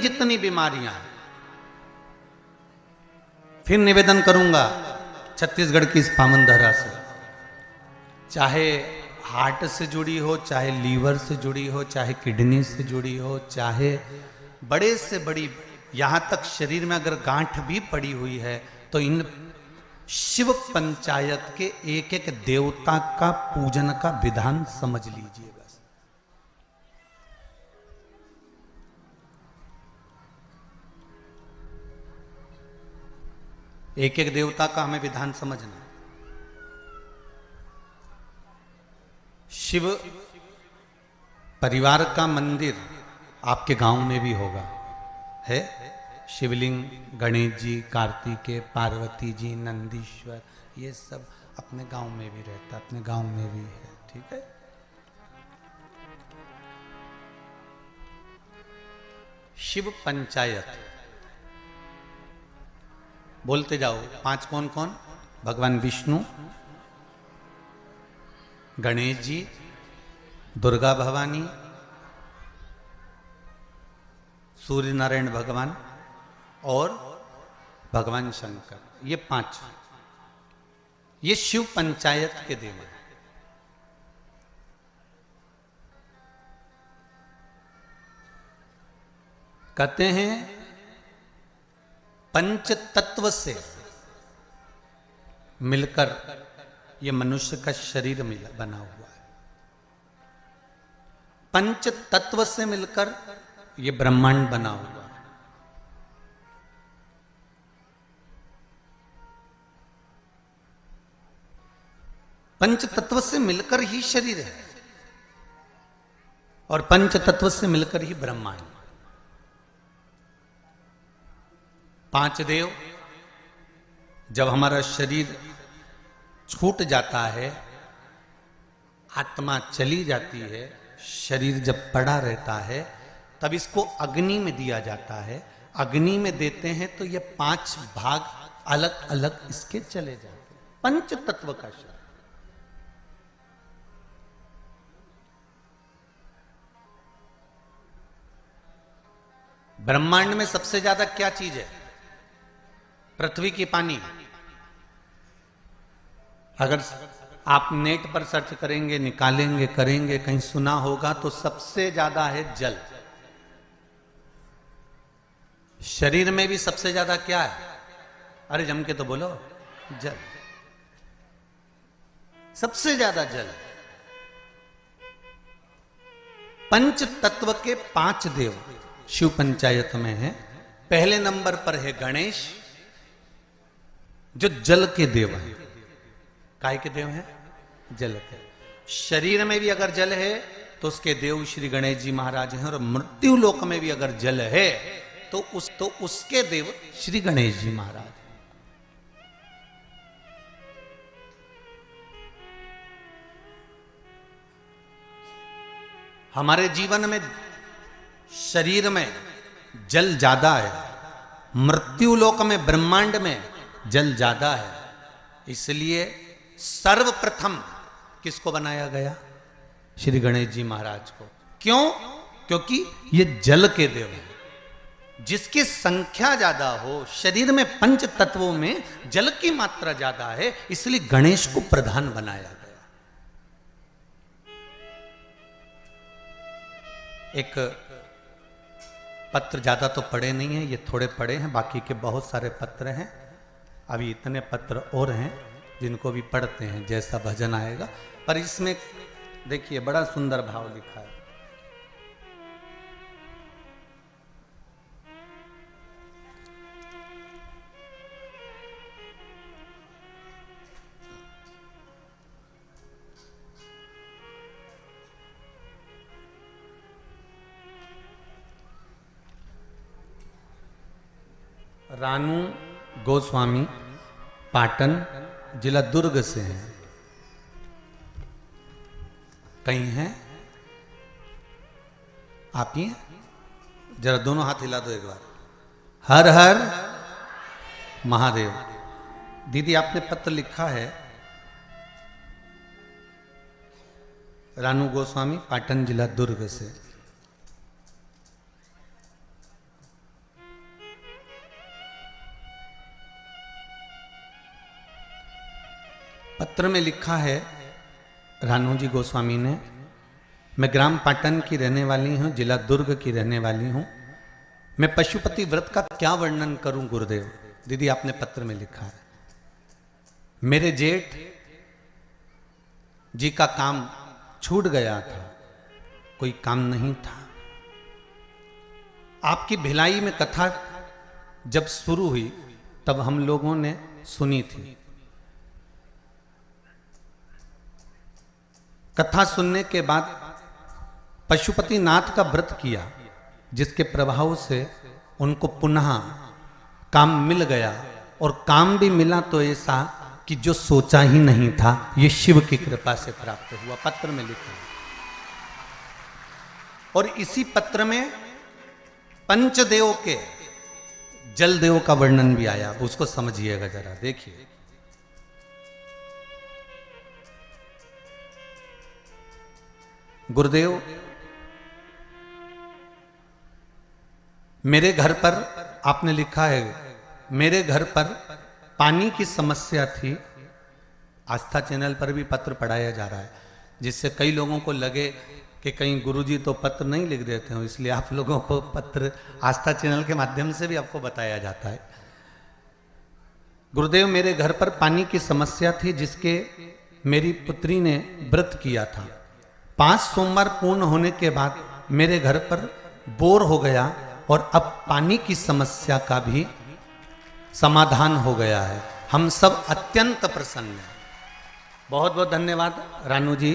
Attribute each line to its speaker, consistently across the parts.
Speaker 1: जितनी बीमारियां हैं। फिर निवेदन करूंगा छत्तीसगढ़ की इस पावन धरा से, चाहे हार्ट से जुड़ी हो, चाहे लीवर से जुड़ी हो, चाहे किडनी से जुड़ी हो, चाहे बड़े से बड़ी, यहां तक शरीर में अगर गांठ भी पड़ी हुई है तो इन शिव पंचायत के एक एक देवता का पूजन का विधान समझ लीजिए बस। एक एक देवता का हमें विधान समझना। शिव परिवार का मंदिर आपके गांव में भी होगा, है शिवलिंग, गणेश जी, कार्तिकेय, पार्वती जी, नंदीश्वर, ये सब अपने गांव में भी रहता, अपने गांव में भी है, ठीक है। शिव पंचायत बोलते जाओ। 5 कौन कौन? भगवान विष्णु, गणेश जी, दुर्गा भवानी, सूर्य नारायण भगवान और भगवान शंकर, ये 5, ये शिव पंचायत के देव हैं। कहते हैं पंच तत्व से मिलकर ये मनुष्य का शरीर बना हुआ है। पंच तत्व से मिलकर ये ब्रह्मांड बना हुआ है। पंच तत्व से मिलकर ही शरीर है और पंच तत्व से मिलकर ही ब्रह्मांड। 5 देव, जब हमारा शरीर छूट जाता है, आत्मा चली जाती है, शरीर जब पड़ा रहता है, तब इसको अग्नि में दिया जाता है। अग्नि में देते हैं तो ये 5 भाग अलग अलग इसके चले जाते हैं। पंच तत्व का शरीर। ब्रह्मांड में सबसे ज्यादा क्या चीज है? पृथ्वी की पानी। अगर आप नेट पर सर्च करेंगे, निकालेंगे, करेंगे, कहीं सुना होगा तो सबसे ज्यादा है जल। शरीर में भी सबसे ज्यादा क्या है? अरे जम के तो बोलो, जल। सबसे ज्यादा जल। पंच तत्व के 5 देव शिव पंचायत में है। पहले नंबर पर है गणेश, जो जल के देव हैं। काय के देव हैं? जल के। शरीर में भी अगर जल है तो उसके देव श्री गणेश जी महाराज हैं, और मृत्यु लोक में भी अगर जल है तो उसके देव श्री गणेश जी महाराज। हमारे जीवन में शरीर में जल ज्यादा है, मृत्यु लोक में ब्रह्मांड में जल ज्यादा है। इसलिए सर्वप्रथम किसको बनाया गया? श्री गणेश जी महाराज को। क्यों? क्योंकि ये जल के देव हैं। जिसकी संख्या ज्यादा हो, शरीर में पंच तत्वों में जल की मात्रा ज्यादा है, इसलिए गणेश को प्रधान बनाया गया। एक पत्र ज्यादा तो पढ़े नहीं है, ये थोड़े पढ़े हैं, बाकी के बहुत सारे पत्र हैं। अभी इतने पत्र और हैं जिनको भी पढ़ते हैं जैसा भजन आएगा। पर इसमें देखिए बड़ा सुंदर भाव लिखा है। रानू गोस्वामी पाटन, जिला दुर्ग से हैं। कहीं हैं? आप ही हैं? जरा दोनों हाथ हिला दो एक बार। हर हर महादेव। दीदी आपने पत्र लिखा है, रानू गोस्वामी पाटन, जिला दुर्ग से। पत्र में लिखा है रानू जी गोस्वामी ने, मैं ग्राम पाटन की रहने वाली हूँ, जिला दुर्ग की रहने वाली हूँ। मैं पशुपति व्रत का क्या वर्णन करूं गुरुदेव। दीदी आपने पत्र में लिखा है, मेरे जेठ जी का काम छूट गया था, कोई काम नहीं था। आपकी भिलाई में कथा जब शुरू हुई तब हम लोगों ने सुनी थी। कथा सुनने के बाद पशुपति नाथ का व्रत किया, जिसके प्रभाव से उनको पुनः काम मिल गया, और काम भी मिला तो ऐसा कि जो सोचा ही नहीं था, ये शिव की कृपा से प्राप्त हुआ। पत्र में लिखा है। और इसी पत्र में पंचदेव के जलदेव का वर्णन भी आया, उसको समझिएगा जरा, देखिए। गुरुदेव, मेरे घर पर, आपने लिखा है, मेरे घर पर पानी की समस्या थी। आस्था चैनल पर भी पत्र पढ़ाया जा रहा है, जिससे कई लोगों को लगे कि कहीं गुरुजी तो पत्र नहीं लिख देते हो, इसलिए आप लोगों को पत्र आस्था चैनल के माध्यम से भी आपको बताया जाता है। गुरुदेव, मेरे घर पर पानी की समस्या थी, जिसके मेरी पुत्री ने व्रत किया था। 5 सोमवार पूर्ण होने के बाद मेरे घर पर बोर हो गया, और अब पानी की समस्या का भी समाधान हो गया है। हम सब अत्यंत प्रसन्न हैं। बहुत बहुत धन्यवाद रानू जी,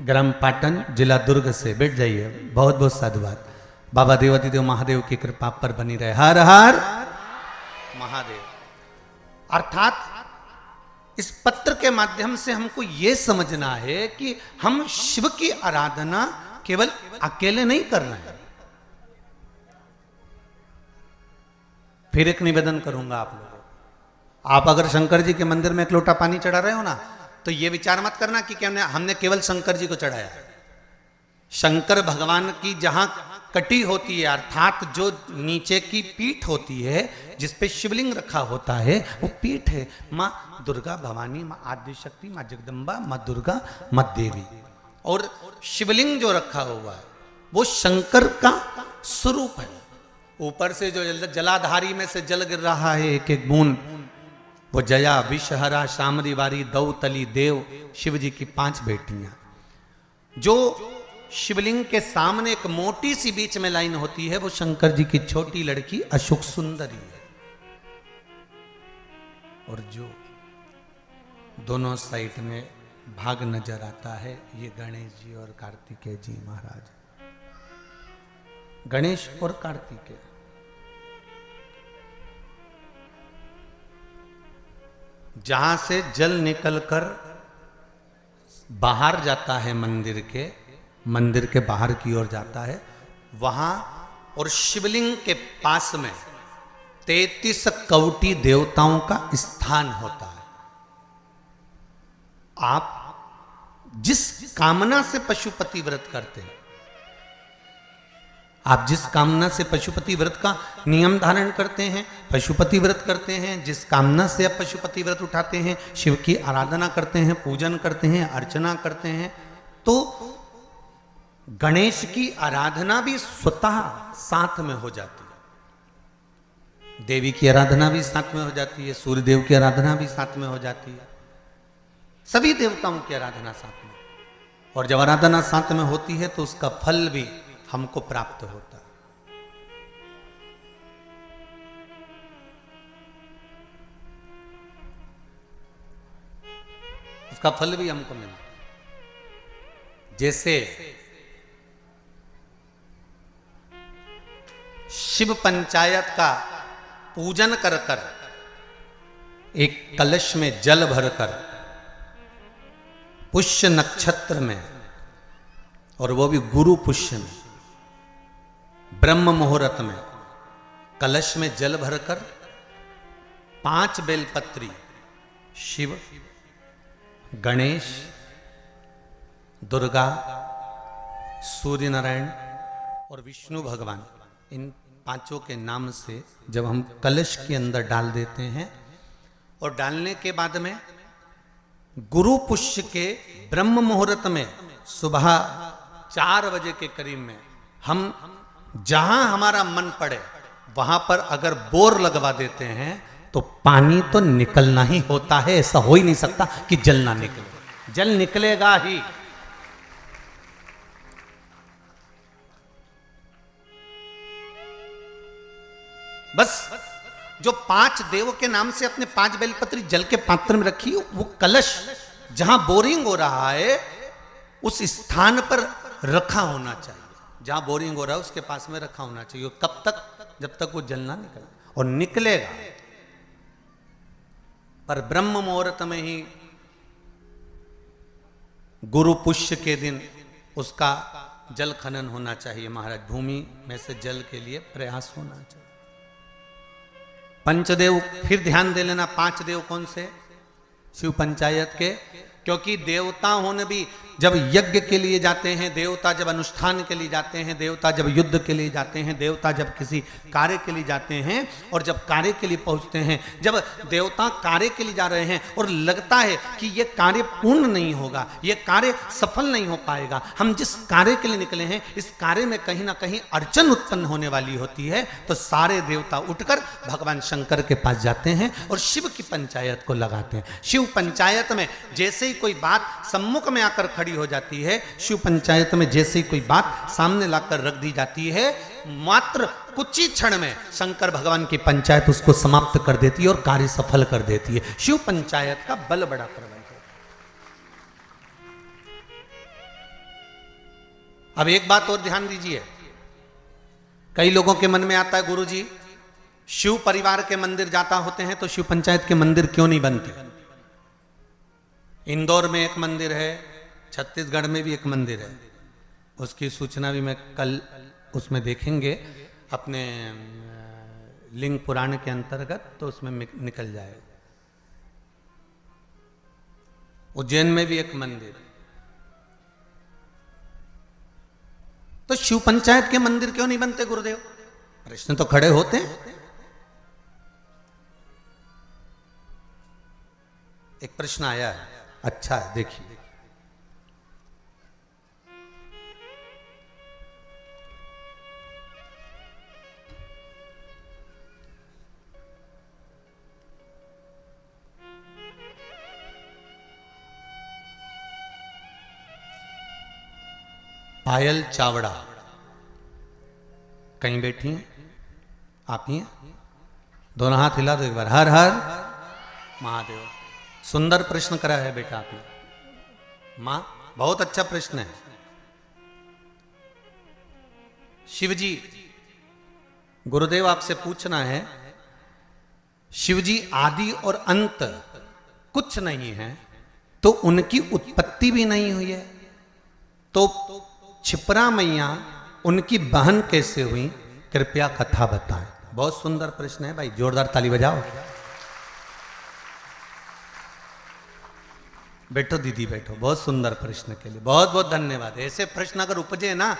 Speaker 1: ग्राम पाटन, जिला दुर्ग से। बैठ जाइए। बहुत बहुत साधुवाद। बाबा देवादिदेव महादेव की कृपा पर बनी रहे। हर हर महादेव। अर्थात इस पत्र के माध्यम से हमको यह समझना है कि हम शिव की आराधना केवल अकेले नहीं कर रहे हैं। फिर एक निवेदन करूंगा आप लोगों, आप अगर शंकर जी के मंदिर में एक लोटा पानी चढ़ा रहे हो ना, तो ये विचार मत करना कि हमने केवल शंकर जी को चढ़ाया। शंकर भगवान की जहां कटी होती है, अर्थात जो नीचे की पीठ होती है, जिसपे शिवलिंग रखा होता है, वो पीठ है माँ दुर्गा भवानी, माँ आदिशक्ति, माँ जगदम्बा, माँ दुर्गा, माँ देवी। और शिवलिंग जो रखा हुआ है वो शंकर का स्वरूप है। ऊपर से जो जलाधारी में से जल गिर रहा है, एक एक बूंद, वो जया, विषहरा, शामरी वारी, दौतली, देव, शिव जी की 5 बेटियां। जो शिवलिंग के सामने एक मोटी सी बीच में लाइन होती है, वो शंकर जी की छोटी लड़की अशोक सुंदरी है। और जो दोनों साइड में भाग नजर आता है, ये गणेश जी और कार्तिकेय जी महाराज। गणेश और कार्तिकेय जहां से जल निकलकर बाहर जाता है मंदिर के बाहर की ओर जाता है, वहां और शिवलिंग के पास में 33 कवटी देवताओं का स्थान होता है। आप जिस कामना से पशुपति व्रत करते हैं, आप जिस कामना से पशुपति व्रत का नियम धारण करते हैं, पशुपति व्रत करते हैं, जिस कामना से आप पशुपति व्रत उठाते हैं, शिव की आराधना करते हैं, पूजन करते हैं, अर्चना करते हैं, तो गणेश की आराधना भी स्वतः साथ में हो जाती है। देवी की आराधना भी साथ में हो जाती है, सूर्य देव की आराधना भी साथ में हो जाती है, सभी देवताओं की आराधना साथ में। और जब आराधना साथ में होती है तो उसका फल भी हमको प्राप्त होता है। उसका फल भी हमको मिलता है। जैसे शिव पंचायत का पूजन कर कर एक कलश में जल भरकर पुष्य नक्षत्र में, और वो भी गुरु पुष्य में, ब्रह्म मुहूर्त में कलश में जल भरकर 5 बेलपत्री शिव, गणेश, दुर्गा, सूर्य नारायण और विष्णु भगवान, इन 5 के नाम से जब हम कलश के अंदर डाल देते हैं, और डालने के बाद में गुरु पुष्य के ब्रह्म मुहूर्त में सुबह 4 बजे के करीब में हम जहां हमारा मन पड़े वहां पर अगर बोर लगवा देते हैं तो पानी तो निकलना ही होता है। ऐसा हो ही नहीं सकता कि जल ना निकले, जल निकलेगा ही। बस जो 5 देव के नाम से अपने 5 बेलपत्री जल के पात्र में रखी, वो कलश जहां बोरिंग हो रहा है उस स्थान पर रखा होना चाहिए। जहां बोरिंग हो रहा है उसके पास में रखा होना चाहिए। कब तक? जब तक वो जल ना निकले, और निकलेगा। पर ब्रह्म मुहूर्त में ही गुरु पुष्य के दिन उसका जल खनन होना चाहिए महाराज। भूमि में से जल के लिए प्रयास होना चाहिए। पंचदेव फिर ध्यान दे लेना। 5 देव कौन से? शिव पंचायत के। क्योंकि देवता होने भी जब यज्ञ के लिए जाते हैं, देवता जब अनुष्ठान के लिए जाते हैं, देवता जब युद्ध के लिए जाते हैं, देवता जब किसी कार्य के लिए जाते हैं, और जब कार्य के लिए पहुंचते हैं, जब देवता कार्य के लिए जा रहे हैं और लगता है कि यह कार्य पूर्ण नहीं होगा, यह कार्य सफल नहीं हो पाएगा, हम जिस कार्य के लिए निकले हैं इस कार्य में कहीं ना कहीं अड़चन उत्पन्न होने वाली होती है, तो सारे देवता उठकर भगवान शंकर के पास जाते हैं और शिव की पंचायत को लगाते हैं। शिव पंचायत में जैसे ही कोई बात सम्मुख में आकर खड़ी हो जाती है, शिव पंचायत में जैसे ही कोई बात सामने लाकर रख दी जाती है, मात्र कुछ ही क्षण में शंकर भगवान की पंचायत उसको समाप्त कर देती है और कार्य सफल कर देती है। शिव पंचायत का बल बड़ा प्रबल है। अब एक बात और ध्यान दीजिए। कई लोगों के मन में आता है, गुरुजी शिव परिवार के मंदिर जाता होते हैं तो शिव पंचायत के मंदिर क्यों नहीं बनते? इंदौर में एक मंदिर है, छत्तीसगढ़ में भी एक मंदिर है। उसकी सूचना भी मैं कल उसमें देखेंगे अपने लिंग पुराण के अंतर्गत, तो उसमें निकल जाएगा। उज्जैन में भी एक मंदिर है। तो शिव पंचायत के मंदिर क्यों नहीं बनते गुरुदेव? प्रश्न तो खड़े होते हैं। एक प्रश्न आया है, अच्छा है, देखिए। पायल चावड़ा कहीं बैठी हैं? आप ही हैं? दोनों हाथ हिला दो एक बार। हर हर महादेव। सुंदर प्रश्न करा है बेटा आपने। मां, बहुत अच्छा प्रश्न है। शिवजी, गुरुदेव आपसे पूछना है, शिवजी आदि और अंत कुछ नहीं है तो उनकी उत्पत्ति भी नहीं हुई है, तो छिपरा मैया उनकी बहन कैसे हुई? कृपया कथा बताएं। बहुत सुंदर प्रश्न है भाई, जोरदार ताली बजाओ। बैठो दीदी, बैठो। बहुत सुंदर प्रश्न के लिए बहुत बहुत धन्यवाद। ऐसे प्रश्न अगर उपजे ना,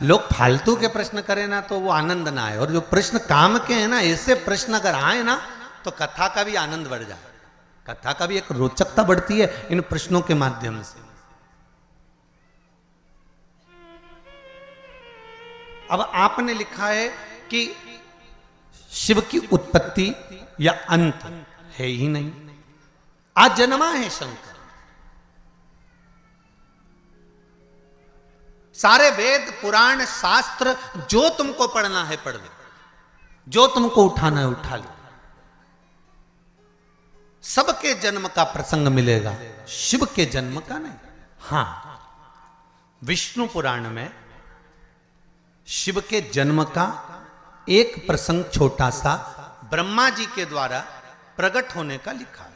Speaker 1: लोग फालतू के प्रश्न करें ना तो वो आनंद ना आए, और जो प्रश्न काम के हैं ना, ऐसे प्रश्न अगर आए ना तो कथा का भी आनंद बढ़ जाए, कथा का भी एक रोचकता बढ़ती है इन प्रश्नों के माध्यम से। अब आपने लिखा है कि शिव की उत्पत्ति या अंत है ही नहीं, अजन्मा है शंकर। सारे वेद पुराण शास्त्र जो तुमको पढ़ना है पढ़ लो, जो तुमको उठाना है उठा लो, सबके जन्म का प्रसंग मिलेगा, शिव के जन्म का नहीं। हां, विष्णु पुराण में शिव के जन्म का एक प्रसंग छोटा सा ब्रह्मा जी के द्वारा प्रकट होने का लिखा है।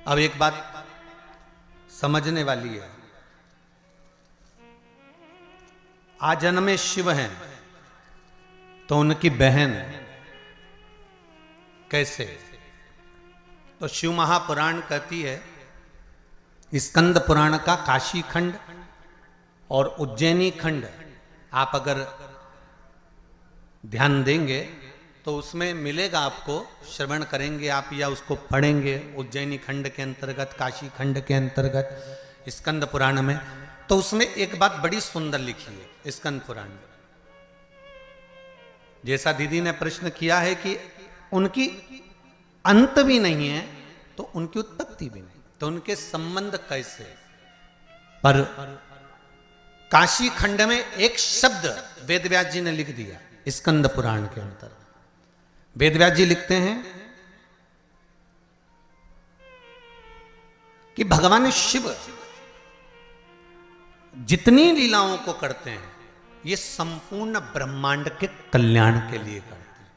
Speaker 1: अब एक बात समझने वाली है, आजन्मे शिव हैं तो उनकी बहन कैसे? तो शिव महापुराण कहती है, स्कंद पुराण का काशी खंड और उज्जैनी खंड आप अगर ध्यान देंगे तो उसमें मिलेगा आपको, श्रवण करेंगे आप या उसको पढ़ेंगे उज्जैनी खंड के अंतर्गत, काशी खंड के अंतर्गत, स्कंद पुराण में, तो उसमें एक बात बड़ी सुंदर लिखी है स्कंद पुराण में। जैसा दीदी ने प्रश्न किया है कि उनकी अंत भी नहीं है तो उनकी उत्पत्ति भी नहीं, तो उनके संबंध कैसे, पर काशी खंड में एक शब्द वेदव्यास जी ने लिख दिया स्कंद पुराण के अंतर्गत। वेदव्यास जी लिखते हैं कि भगवान शिव जितनी लीलाओं को करते हैं ये संपूर्ण ब्रह्मांड के कल्याण के लिए करते हैं।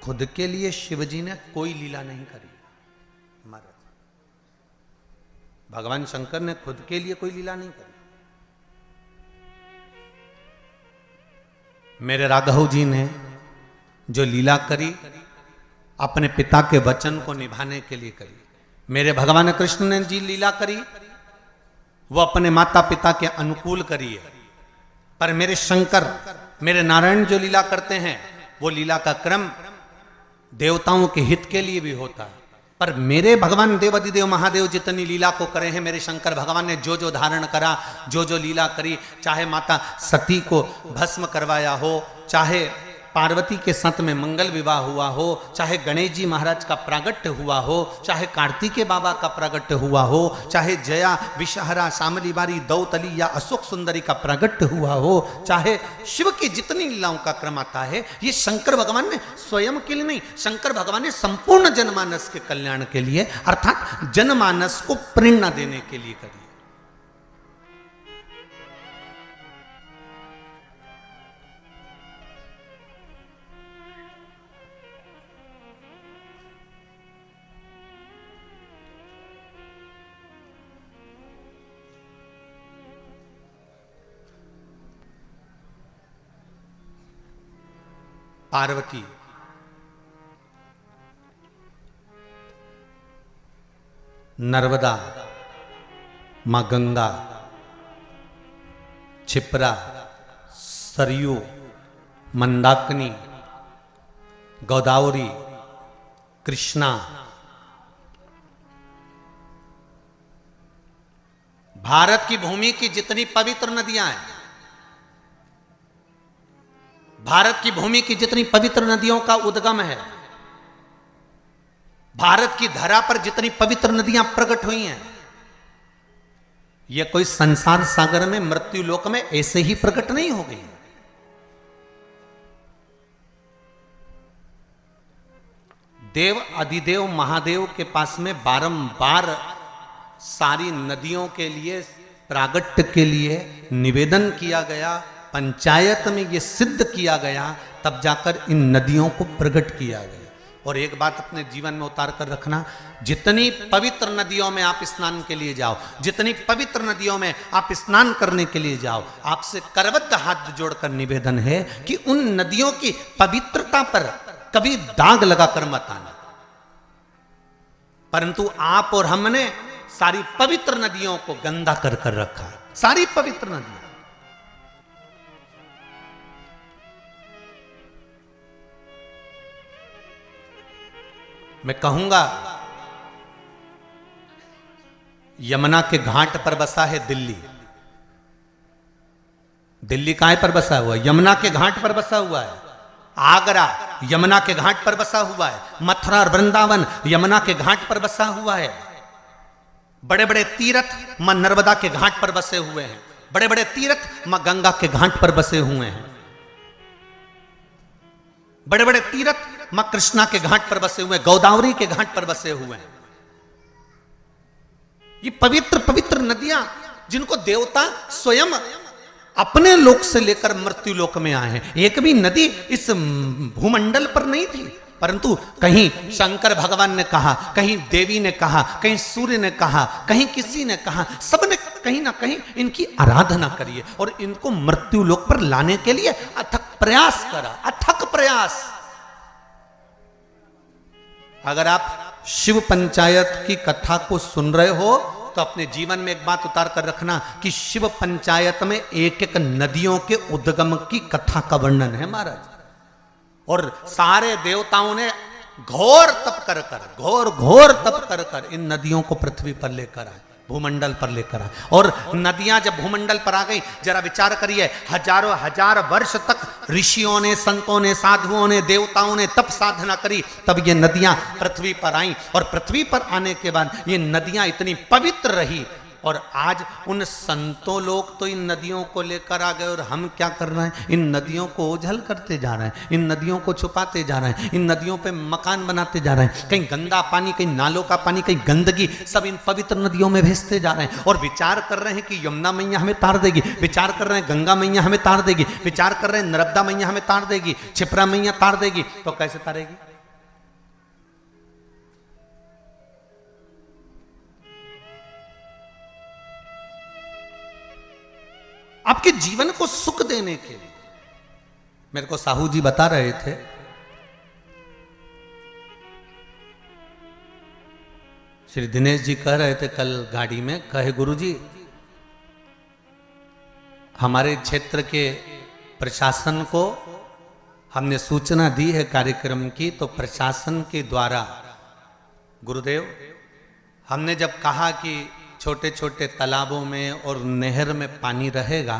Speaker 1: खुद के लिए शिव जी ने कोई लीला नहीं करी महाराज, भगवान शंकर ने खुद के लिए कोई लीला नहीं करी। मेरे राघव जी ने जो लीला करी अपने पिता के वचन को निभाने के लिए करी। मेरे भगवान कृष्ण ने जी लीला करी वो अपने माता पिता के अनुकूल करी है, पर मेरे शंकर, मेरे नारायण जो लीला करते हैं वो लीला का क्रम देवताओं के हित के लिए भी होता है। पर मेरे भगवान देवादिदेव महादेव जितनी लीला को करे हैं, मेरे शंकर भगवान ने जो जो धारण करा, जो जो लीला करी, चाहे माता सती को भस्म करवाया हो, चाहे पार्वती के साथ में मंगल विवाह हुआ हो, चाहे गणेश जी महाराज का प्रागट्य हुआ हो, चाहे कार्तिकेय बाबा का प्रागट्य हुआ हो, चाहे जया विषहरा शामली बारी दौतली या अशोक सुंदरी का प्रागट्य हुआ हो, चाहे शिव की जितनी लीलाओं का क्रम आता है, ये शंकर भगवान ने स्वयं के लिए नहीं, शंकर भगवान ने संपूर्ण जनमानस के कल्याण के लिए अर्थात जनमानस को प्रेरणा देने के लिए करी। पार्वती नर्मदा, मां गंगा, क्षिप्रा, सरयू, मंदाकिनी, गोदावरी, कृष्णा, भारत की भूमि की जितनी पवित्र नदियां हैं, भारत की भूमि की जितनी पवित्र नदियों का उद्गम है, भारत की धरा पर जितनी पवित्र नदियां प्रकट हुई हैं, यह कोई संसार सागर में मृत्यु लोक में ऐसे ही प्रकट नहीं हो गई। देव अधिदेव महादेव के पास में बारंबार सारी नदियों के लिए प्रागट्य के लिए निवेदन किया गया, पंचायत में यह सिद्ध किया गया, तब जाकर इन नदियों को प्रकट किया गया। और एक बात अपने जीवन में उतार कर रखना, जितनी पवित्र नदियों में आप स्नान के लिए जाओ, जितनी पवित्र नदियों में आप स्नान करने के लिए जाओ, आपसे करबद्ध हाथ जोड़कर निवेदन है कि उन नदियों की पवित्रता पर कभी दाग लगाकर मत आना। परंतु आप और हमने सारी पवित्र नदियों को गंदा कर कर रखा, सारी पवित्र नदियां। मैं कहूंगा यमुना के घाट पर बसा है दिल्ली। दिल्ली काहे पर बसा हुआ है? यमुना के घाट पर बसा हुआ है। आगरा यमुना के घाट पर बसा हुआ है। मथुरा और वृंदावन यमुना के घाट पर बसा हुआ है। बड़े बड़े तीर्थ मां नर्मदा के घाट पर बसे हुए हैं। बड़े बड़े तीर्थ मां गंगा के घाट पर बसे हुए हैं। बड़े बड़े तीर्थ मां कृष्णा के घाट पर बसे हुए, गोदावरी के घाट पर बसे हुए हैं। ये पवित्र पवित्र नदियां जिनको देवता स्वयं अपने लोक से लेकर मृत्यु लोक में आए हैं। एक भी नदी इस भूमंडल पर नहीं थी, परंतु कहीं शंकर भगवान ने कहा, कहीं देवी ने कहा, कहीं सूर्य ने कहा, कहीं किसी ने कहा, सबने कहीं ना कहीं इनकी आराधना करी और इनको मृत्यु लोक पर लाने के लिए अथक प्रयास करा, अथक प्रयास। अगर आप शिव पंचायत की कथा को सुन रहे हो तो अपने जीवन में एक बात उतार कर रखना कि शिव पंचायत में एक एक नदियों के उद्गम की कथा का वर्णन है महाराज। और सारे देवताओं ने घोर तप घोर तप कर इन नदियों को पृथ्वी पर लेकर आए, भूमंडल पर लेकर आए। और नदियां जब भूमंडल पर आ गई, जरा विचार करिए, हजारों हजार वर्ष तक ऋषियों ने, संतों ने, साधुओं ने, देवताओं ने तप साधना करी, तब ये नदियां पृथ्वी पर आई। और पृथ्वी पर आने के बाद ये नदियां इतनी पवित्र रही। और आज उन संतों लोग तो इन नदियों को लेकर आ गए, और हम क्या कर रहे हैं? इन नदियों को ओझल करते जा रहे हैं, इन नदियों को छुपाते जा रहे हैं, इन नदियों पे मकान बनाते जा रहे हैं। कहीं गंदा पानी, कहीं नालों का पानी, कहीं गंदगी, सब इन पवित्र नदियों में भेजते जा रहे हैं। और विचार कर रहे हैं कि यमुना मैया हमें तार देगी, विचार कर रहे हैं गंगा मैया हमें तार देगी, विचार कर रहे हैं नर्मदा मैया हमें तार देगी, क्षिप्रा मैया तार देगी। तो कैसे तारेगी? आपके जीवन को सुख देने के लिए। मेरे को साहू जी बता रहे थे, श्री दिनेश जी कह रहे थे कल गाड़ी में, कहे गुरुजी हमारे क्षेत्र के प्रशासन को हमने सूचना दी है कार्यक्रम की, तो प्रशासन के द्वारा गुरुदेव हमने जब कहा कि छोटे छोटे तालाबों में और नहर में पानी रहेगा,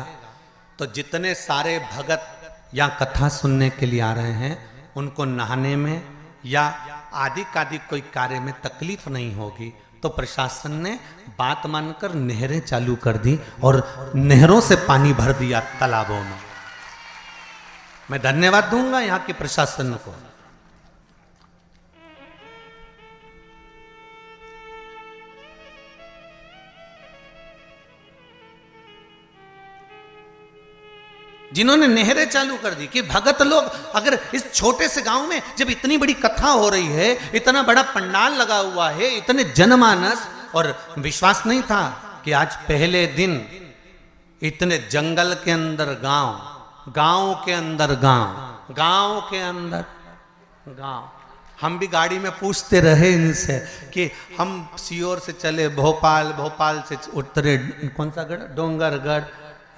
Speaker 1: तो जितने सारे भगत यहाँ कथा सुनने के लिए आ रहे हैं उनको नहाने में या आदि कादि कोई कार्य में तकलीफ नहीं होगी। तो प्रशासन ने बात मानकर नहरें चालू कर दी और नहरों से पानी भर दिया तालाबों में। मैं धन्यवाद दूंगा यहाँ के प्रशासन को। जिन्होंने नहरें चालू कर दी कि भगत लोग, अगर इस छोटे से गांव में जब इतनी बड़ी कथा हो रही है, इतना बड़ा पंडाल लगा हुआ है, इतने जनमानस, और विश्वास नहीं था कि आज पहले दिन इतने जंगल के अंदर गांव, गांव के अंदर गांव, गांव के अंदर गांव। हम भी गाड़ी में पूछते रहे इनसे कि हम सीहोर से चले भोपाल, भोपाल से उतरे कौन सा गढ़, डोंगरगढ़,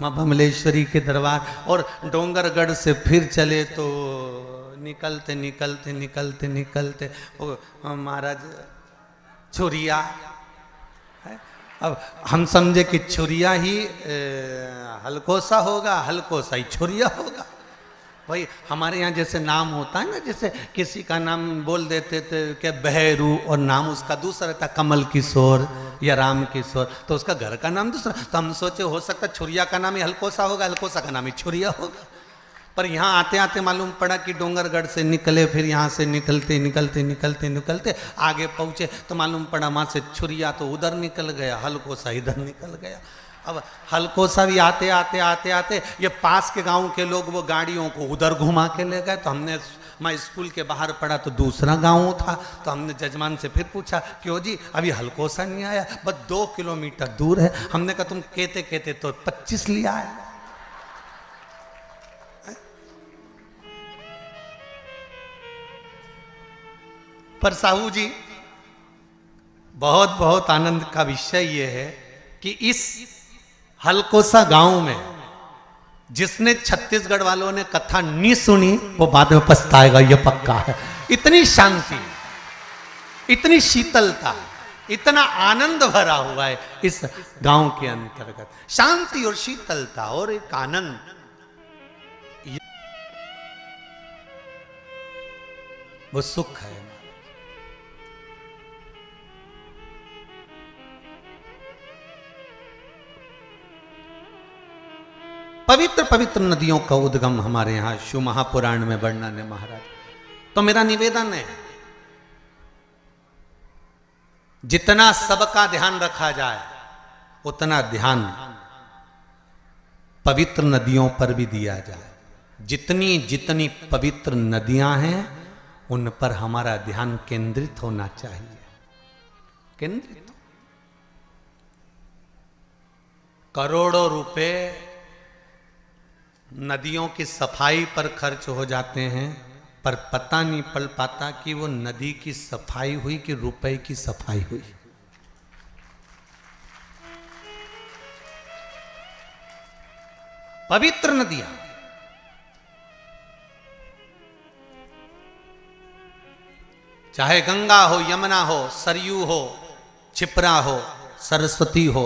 Speaker 1: माँ भमलेश्वरी के दरबार, और डोंगरगढ़ से फिर चले तो निकलते निकलते निकलते निकलते वो महाराज छुरिया है। अब हम समझे कि छुरिया ही हलकोसा होगा, हलकोसा ही छुरिया होगा। भाई हमारे यहाँ जैसे नाम होता है ना, जैसे किसी का नाम बोल देते थे क्या बहरू, और नाम उसका दूसरा था, कमल किशोर या राम किशोर, तो उसका घर का नाम दूसरा। तो हम सोचे हो सकता छुरिया का नाम ही हलकोसा होगा, हलकोसा का नाम ही छुरिया होगा। पर यहाँ आते आते मालूम पड़ा कि डोंगरगढ़ से निकले, फिर यहाँ से निकलते निकलते निकलते निकलते आगे पहुँचे तो मालूम पड़ा वहाँ से छुरिया तो उधर निकल गया, हलकोसा इधर निकल गया। अब हलकोसा भी आते आते आते आते ये पास के गांव के लोग वो गाड़ियों को उधर घुमा के ले गए। तो हमने, मैं स्कूल के बाहर पढ़ा तो दूसरा गांव था, तो हमने जजमान से फिर पूछा क्यों जी अभी हलकोसा नहीं आया, बस 2 किलोमीटर दूर है। हमने कहा तुम कहते कहते तो 25 लिया है। पर साहू जी बहुत बहुत आनंद का विषय ये है कि इस हलकोसा गांव में जिसने छत्तीसगढ़ वालों ने कथा नहीं सुनी वो बाद में पछताएगा, ये पक्का है। इतनी शांति, इतनी शीतलता, इतना आनंद भरा हुआ है इस गांव के अंतर्गत, शांति और शीतलता और एक आनंद। वो सुख है। पवित्र पवित्र नदियों का उद्गम हमारे यहां शिव महापुराण में वर्णन है महाराज। तो मेरा निवेदन है जितना सबका ध्यान रखा जाए उतना ध्यान पवित्र नदियों पर भी दिया जाए। जितनी जितनी पवित्र नदियां हैं उन पर हमारा ध्यान केंद्रित होना चाहिए, केंद्रित। करोड़ों रुपए नदियों की सफाई पर खर्च हो जाते हैं, पर पता नहीं पड़ पाता कि वो नदी की सफाई हुई कि रुपए की सफाई हुई। पवित्र नदियां चाहे गंगा हो, यमुना हो, सरयू हो, क्षिप्रा हो, सरस्वती हो,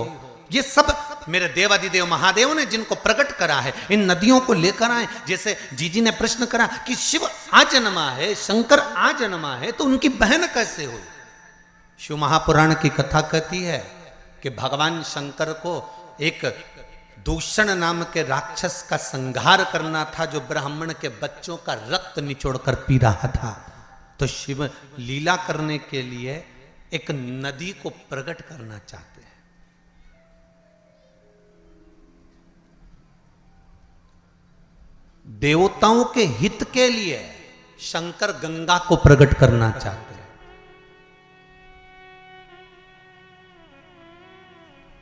Speaker 1: ये सब मेरे देवादिदेव महादेव ने जिनको प्रकट करा है, इन नदियों को लेकर आए। जैसे जीजी ने प्रश्न करा कि शिव आजन्मा है, शंकर आजन्मा है, तो उनकी बहन कैसे हुई? शिव महापुराण की कथा कहती है कि भगवान शंकर को एक दूषण नाम के राक्षस का संहार करना था, जो ब्राह्मण के बच्चों का रक्त निचोड़कर पी रहा था। तो शिव लीला करने के लिए एक नदी को प्रकट करना चाहते हैं। देवताओं के हित के लिए शंकर गंगा को प्रकट करना चाहते हैं।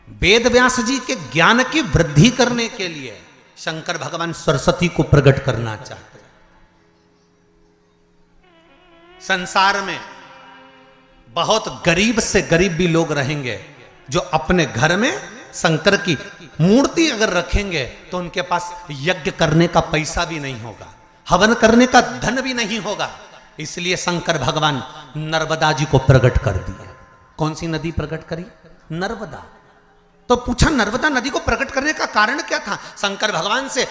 Speaker 1: वेद व्यास जी के ज्ञान की वृद्धि करने के लिए शंकर भगवान सरस्वती को प्रकट करना चाहते हैं। संसार में बहुत गरीब से गरीब भी लोग रहेंगे जो अपने घर में शंकर की मूर्ति अगर रखेंगे तो उनके पास यज्ञ करने का पैसा भी नहीं होगा, हवन करने का धन भी नहीं होगा। इसलिए शंकर भगवान नर्मदा जी को प्रकट कर दिया। कौन सी नदी प्रकट करी? नर्मदा। तो पूछा नर्मदा नदी को प्रकट करने का कारण क्या था? शंकर भगवान से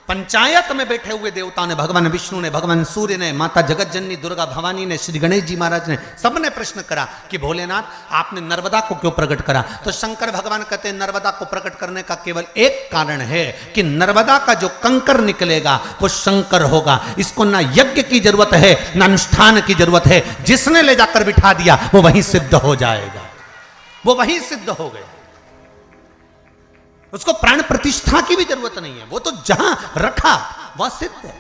Speaker 1: पंचायत में बैठे हुए देवताओं ने, भगवान विष्णु ने, भगवान सूर्य ने, माता जगत जननी दुर्गा भवानी ने, श्री गणेश जी महाराज ने, सबने प्रश्न करा कि भोलेनाथ आपने नर्मदा को क्यों प्रकट करा? तो शंकर भगवान कहते हैं नर्मदा को प्रकट करने का केवल एक कारण है कि नर्मदा का जो कंकर निकलेगा वो शंकर होगा। इसको ना यज्ञ की जरूरत है ना अनुष्ठान की जरूरत है, जिसने ले जाकर बिठा दिया वो वहीं सिद्ध हो जाएगा, वो वहीं सिद्ध हो गया। उसको प्राण प्रतिष्ठा की भी जरूरत नहीं है, वो तो जहां रखा वह सिद्ध है।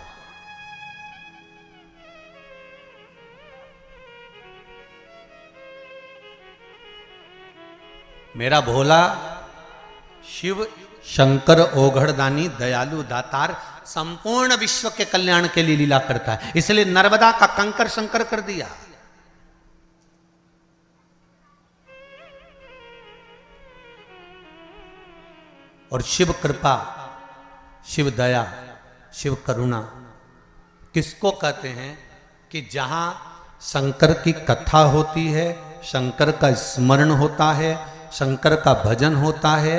Speaker 1: मेरा भोला शिव शंकर ओघड़दानी दयालु दातार संपूर्ण विश्व के कल्याण के लिए लीला करता है। इसलिए नर्मदा का कंकर शंकर कर दिया। और शिव कृपा, शिव दया, शिव करुणा किसको कहते हैं? कि जहां शंकर की कथा होती है, शंकर का स्मरण होता है, शंकर का भजन होता है,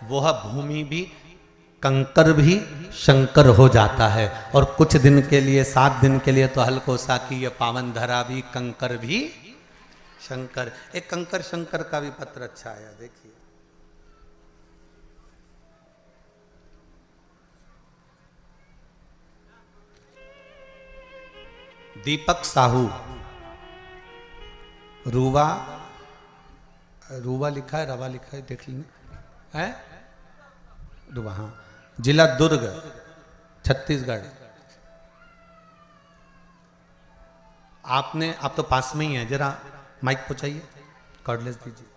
Speaker 1: वह भूमि भी, कंकर भी शंकर हो जाता है। और कुछ दिन के लिए, 7 दिन के लिए तो हल्को सा की ये पावन धरा भी, कंकर भी शंकर। एक कंकर शंकर का भी पत्र अच्छा आया, देखिए। दीपक साहू, रूवा, रूवा लिखा है, रवा लिखा है, देख लेना है, रूवा, हाँ, जिला दुर्ग, छत्तीसगढ़। आपने, आप तो पास में ही हैं, जरा माइक पहुंचाइए, कॉर्डलेस दीजिए।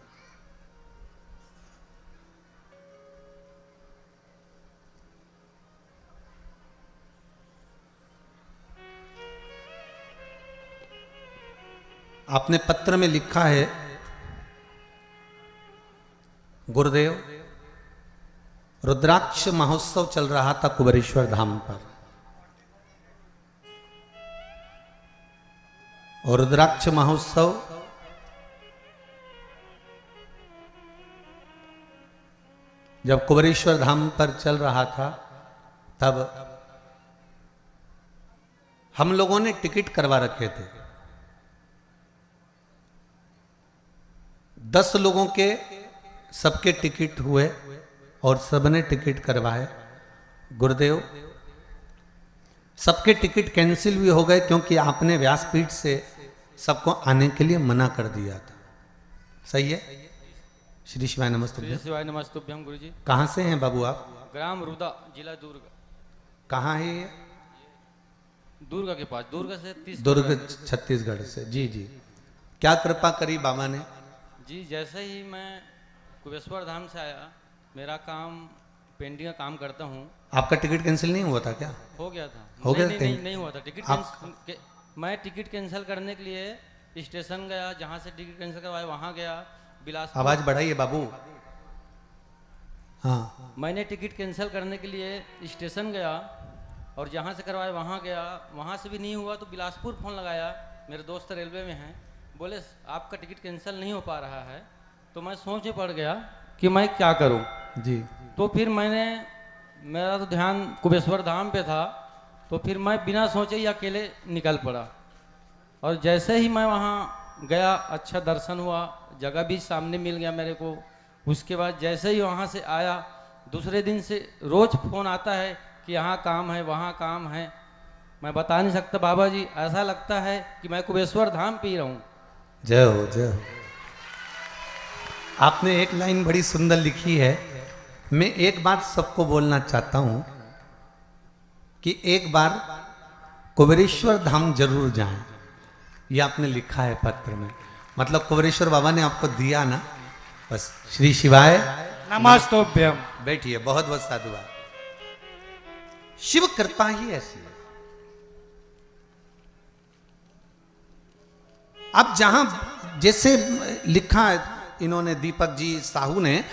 Speaker 1: आपने पत्र में लिखा है, गुरुदेव रुद्राक्ष महोत्सव चल रहा था कुबेरेश्वर धाम पर, और रुद्राक्ष महोत्सव जब कुबेरेश्वर धाम पर चल रहा था तब हम लोगों ने टिकट करवा रखे थे। 10 लोगों के सबके टिकट हुए और सबने टिकट करवाए। गुरुदेव सबके टिकट कैंसिल भी हो गए क्योंकि आपने व्यासपीठ से सबको आने के लिए मना कर दिया था। सही है? श्री शिवाय नमस्तुभ्यम।
Speaker 2: श्री शिवाय नमस्तुभ्यम गुरुजी।
Speaker 1: कहाँ से हैं बाबू आप?
Speaker 2: ग्राम रुदा, जिला दुर्ग।
Speaker 1: कहाँ है ये?
Speaker 2: दुर्ग के पास, दुर्ग से 30
Speaker 1: दुर्ग छत्तीसगढ़ से। जी जी, क्या कृपा करी बाबा ने?
Speaker 2: जी, जैसे ही मैं कुबेरेश्वर धाम से आया, मेरा काम पेंटिंग का काम करता हूँ।
Speaker 1: आपका टिकट कैंसिल नहीं हुआ था क्या?
Speaker 2: हो गया था।
Speaker 1: हो गया?
Speaker 2: नहीं हुआ था टिकट। मैं टिकट कैंसिल करने के लिए स्टेशन गया, जहाँ से टिकट कैंसिल करवाया वहाँ गया, बिलासपुर।
Speaker 1: आवाज बढ़ाइए बाबू। हाँ,
Speaker 2: मैंने टिकट कैंसिल करने के लिए स्टेशन गया और जहाँ से करवाया वहाँ गया, वहाँ से भी नहीं हुआ तो बिलासपुर फ़ोन लगाया, मेरे दोस्त रेलवे में हैं, बोले आपका टिकट कैंसिल नहीं हो पा रहा है। तो मैं सोच में पड़ गया कि मैं क्या करूं
Speaker 1: जी।
Speaker 2: तो फिर मेरा तो ध्यान कुबेश्वर धाम पे था, तो फिर मैं बिना सोचे ही अकेले निकल पड़ा। और जैसे ही मैं वहाँ गया, अच्छा दर्शन हुआ, जगह भी सामने मिल गया मेरे को। उसके बाद जैसे ही वहाँ से आया, दूसरे दिन से रोज फोन आता है कि यहाँ काम है, वहाँ काम है। मैं बता नहीं सकता बाबा जी, ऐसा लगता है कि मैं कुबेश्वर धाम पी रहा हूँ।
Speaker 1: जय हो, जय हो। आपने एक लाइन बड़ी सुंदर लिखी है। मैं एक बात सबको बोलना चाहता हूं कि एक बार कुबेरेश्वर धाम जरूर जाएं। ये आपने लिखा है पत्र में, मतलब कुबेरेश्वर बाबा ने आपको दिया ना, बस। श्री शिवाय
Speaker 3: नमस्तोभ्यम।
Speaker 1: बैठिए, बहुत बहुत साधुवाद। शिव कृपा ही ऐसी है। अब जहां जैसे लिखा है इन्होंने, दीपक जी साहू ने,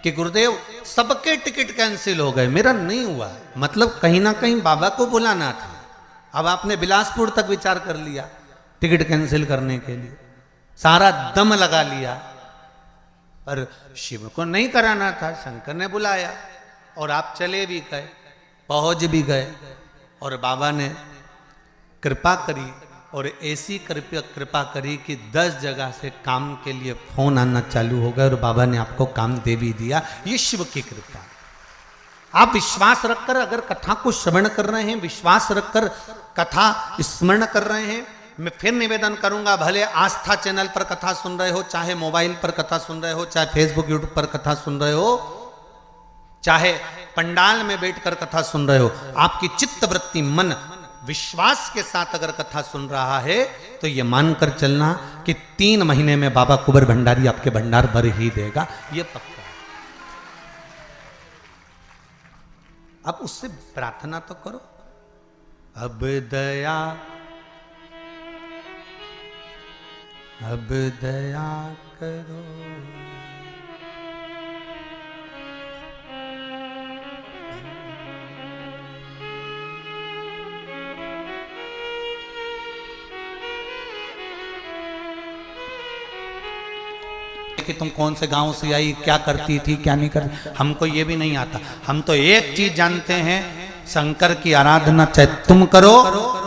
Speaker 1: कि गुरुदेव सबके टिकट कैंसिल हो गए, मेरा नहीं हुआ। मतलब कहीं ना कहीं बाबा को बुलाना था। अब आपने बिलासपुर तक विचार कर लिया टिकट कैंसिल करने के लिए, सारा दम लगा लिया, पर शिव को नहीं कराना था। शंकर ने बुलाया और आप चले भी गए, पहुंच भी गए, और बाबा ने कृपा करी, और ऐसी कृपा करी कि 10 जगह से काम के लिए फोन आना चालू हो गया और बाबा ने आपको काम दे भी दिया। ये शिव की कृपा। आप विश्वास रखकर अगर कथा को श्रवण कर रहे हैं, विश्वास रखकर कथा स्मरण कर रहे हैं, मैं फिर निवेदन करूंगा, भले आस्था चैनल पर कथा सुन रहे हो, चाहे मोबाइल पर कथा सुन रहे हो, चाहे फेसबुक यूट्यूब पर कथा सुन रहे हो, चाहे पंडाल में बैठकर कथा सुन रहे हो, आपकी चित्त वृत्ति मन विश्वास के साथ अगर कथा सुन रहा है तो ये मानकर चलना कि 3 महीने में बाबा कुंवर भंडारी आपके भंडार भर ही देगा, ये पक्का है। अब उससे प्रार्थना तो करो, अब दया करो। कि तुम कौन से गांव से आई, क्या करती थी, क्या नहीं करती, हमको ये भी नहीं आता। हम तो एक चीज जानते हैं, शंकर की आराधना चाहे तुम करो,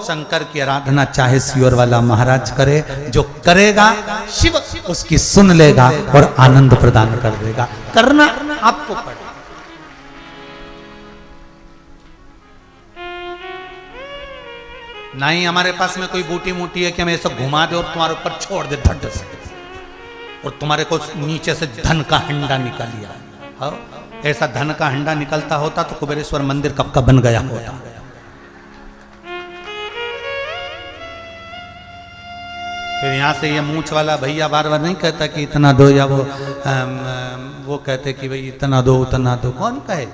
Speaker 1: शंकर की आराधना चाहे सियोर वाला महाराज करे, जो करेगा शिव उसकी सुन लेगा और आनंद प्रदान कर देगा। करना आपको पड़े। ना ही हमारे पास में कोई बूटी मूटी है कि हमें ऐसा घुमा दे और तुम्हारे ऊपर छोड़ दे धड़ से, और तुम्हारे को नीचे से धन का हंडा निकल लिया। हाँ, ऐसा धन का हंडा निकलता होता तो कुबेरेश्वर मंदिर कब का बन गया होता। फिर यहां से ये मूछ वाला भैया बार बार नहीं कहता कि इतना दो, या वो कहते कि भाई इतना दो उतना दो। कौन कहे?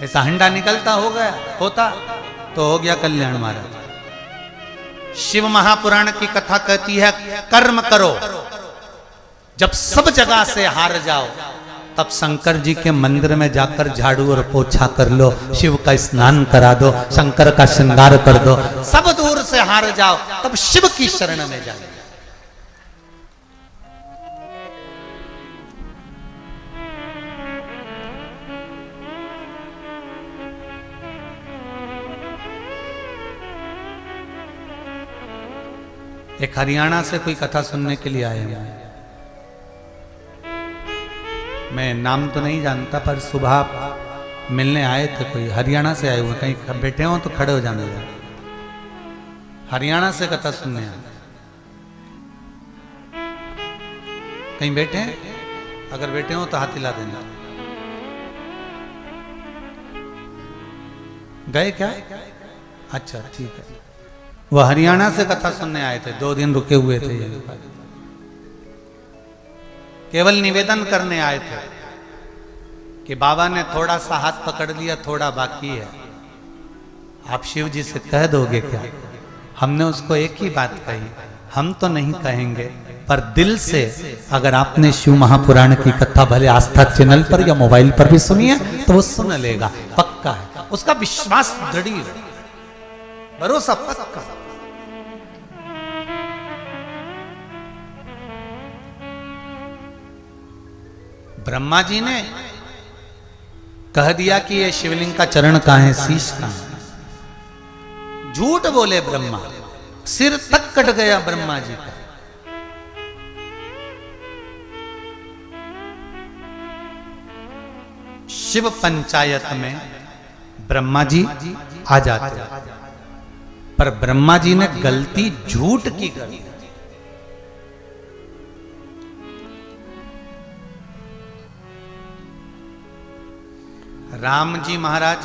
Speaker 1: ऐसा हंडा निकलता होता तो हो गया कल्याण महाराज। शिव महापुराण की कथा कहती है, कर्म करो, जब सब जगह से हार जाओ तब शंकर जी के मंदिर में जाकर झाड़ू और पोछा कर लो, शिव का स्नान करा दो, शंकर का श्रृंगार कर दो। सब दूर से हार जाओ तब शिव की शरण में जाओ। एक हरियाणा से कोई कथा सुनने के लिए आए हैं, मैं नाम तो नहीं जानता, पर सुबह मिलने आए थे, कोई हरियाणा से आए हुए। कहीं बैठे हो तो खड़े हो जाने दो। हरियाणा से कथा सुनने आए, कहीं बैठे हैं? अगर बैठे हो तो हाथ हिला देना। गए क्या? अच्छा ठीक है। वो हरियाणा से कथा सुनने आए थे, 2 दिन रुके हुए थे। केवल निवेदन करने आए थे कि बाबा ने थोड़ा सा हाथ पकड़ लिया, थोड़ा बाकी है, आप शिव जी से कह दोगे क्या? हमने उसको एक ही बात कही, हम तो नहीं कहेंगे, पर दिल से अगर आपने शिव महापुराण की कथा भले आस्था चैनल पर या मोबाइल पर भी सुनी है तो वो सुन लेगा, पक्का है। उसका विश्वास दृढ़ है, भरोसा पक्का। ब्रह्मा जी ने कह दिया कि ये शिवलिंग का चरण कहां है, शीश कहां है। झूठ बोले ब्रह्मा, सिर तक कट गया ब्रह्मा जी का। शिव पंचायत में ब्रह्मा जी आ जाते, पर ब्रह्मा जी ने गलती झूठ की कर दी। राम जी महाराज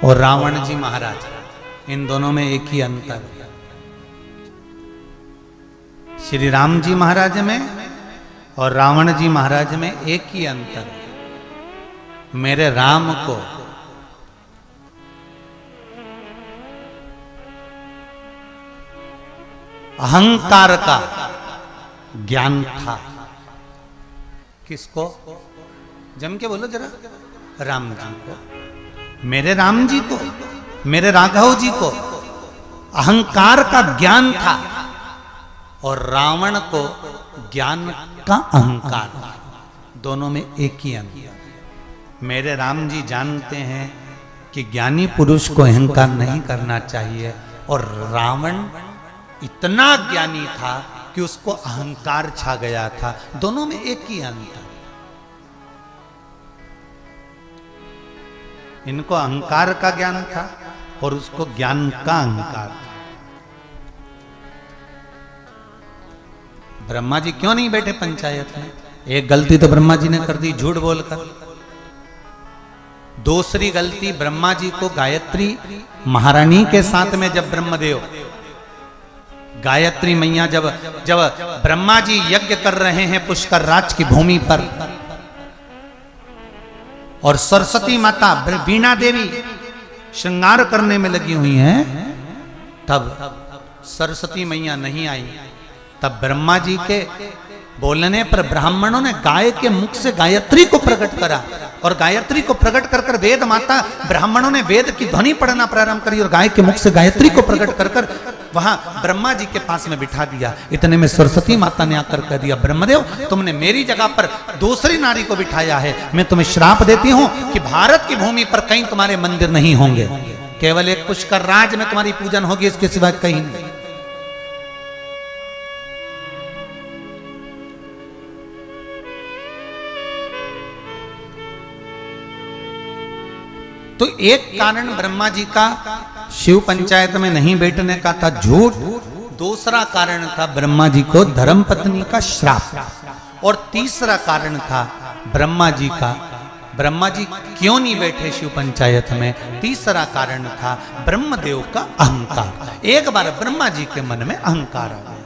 Speaker 1: और रावण जी महाराज, इन दोनों में एक ही अंतर है। श्री राम जी महाराज में और रावण जी महाराज में एक ही अंतर है। मेरे राम को अहंकार का ज्ञान था। किसको? जम के बोलो जरा। राम जी को, मेरे राम जी को, मेरे राघव जी को अहंकार का ज्ञान था और रावण को ज्ञान का अहंकार था। दोनों में एक ही अंतर। मेरे राम जी जानते हैं कि ज्ञानी पुरुष को अहंकार नहीं करना चाहिए, और रावण इतना ज्ञानी था कि उसको अहंकार छा गया था। दोनों में एक ही अंतर। इनको अहंकार का ज्ञान था और उसको ज्ञान का अहंकार था। ब्रह्मा जी क्यों नहीं बैठे पंचायत में? एक गलती तो ब्रह्मा जी ने कर दी झूठ बोलकर। दूसरी गलती, ब्रह्मा जी को गायत्री महारानी के साथ में जब ब्रह्मदेव, गायत्री मैया जब ब्रह्मा जी यज्ञ कर रहे हैं पुष्कर राज की भूमि पर, और सरस्वती माता वीणा देवी श्रृंगार करने में लगी हुई हैं, तब सरस्वती मैया नहीं आई। तब ब्रह्मा जी के बोलने पर ब्राह्मणों ने गाय के मुख से गायत्री को प्रकट करा, और गायत्री को प्रकट कर कर वेद माता, ब्राह्मणों ने वेद की ध्वनि पढ़ना प्रारंभ करी और गाय के मुख से गायत्री को प्रकट कर कर वहां ब्रह्मा जी के पास में बिठा दिया। इतने में सरस्वती माता ने आकर कह दिया, ब्रह्मदेव तुमने मेरी जगह पर दूसरी नारी को बिठाया है, मैं तुम्हें श्राप देती हूं कि भारत की भूमि पर कहीं तुम्हारे मंदिर नहीं होंगे, केवल एक पुष्कर राज में तुम्हारी पूजन होगी, इसके सिवा कहीं नहीं। तो एक कारण ब्रह्मा जी का शिव पंचायत में नहीं बैठने का था झूठ, दूसरा कारण था ब्रह्मा जी को धर्मपत्नी का श्राप, और तीसरा कारण था ब्रह्मा जी का, ब्रह्मा जी क्यों नहीं बैठे शिव पंचायत में, तीसरा कारण था ब्रह्मदेव का अहंकार। एक बार ब्रह्मा जी के मन में अहंकार आ गया।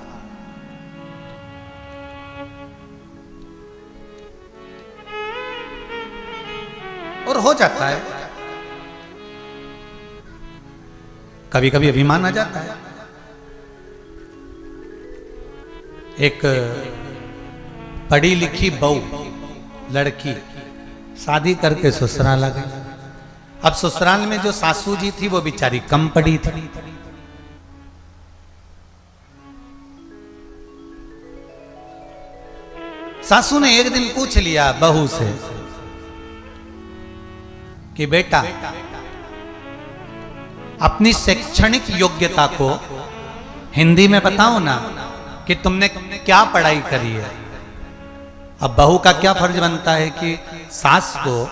Speaker 1: और हो जाता है, कभी कभी अभिमान आ जाता है। एक पढ़ी लिखी बहू लड़की शादी करके ससुराल आ गई। अब ससुराल में जो सासू जी थी वो बेचारी कम पढ़ी थी। सासू ने एक दिन पूछ लिया बहू से कि बेटा अपनी शैक्षणिक योग्यता को हिंदी में बताओ ना कि तुमने क्या पढ़ाई करी है। अब बहू का क्या फर्ज बनता है कि सास को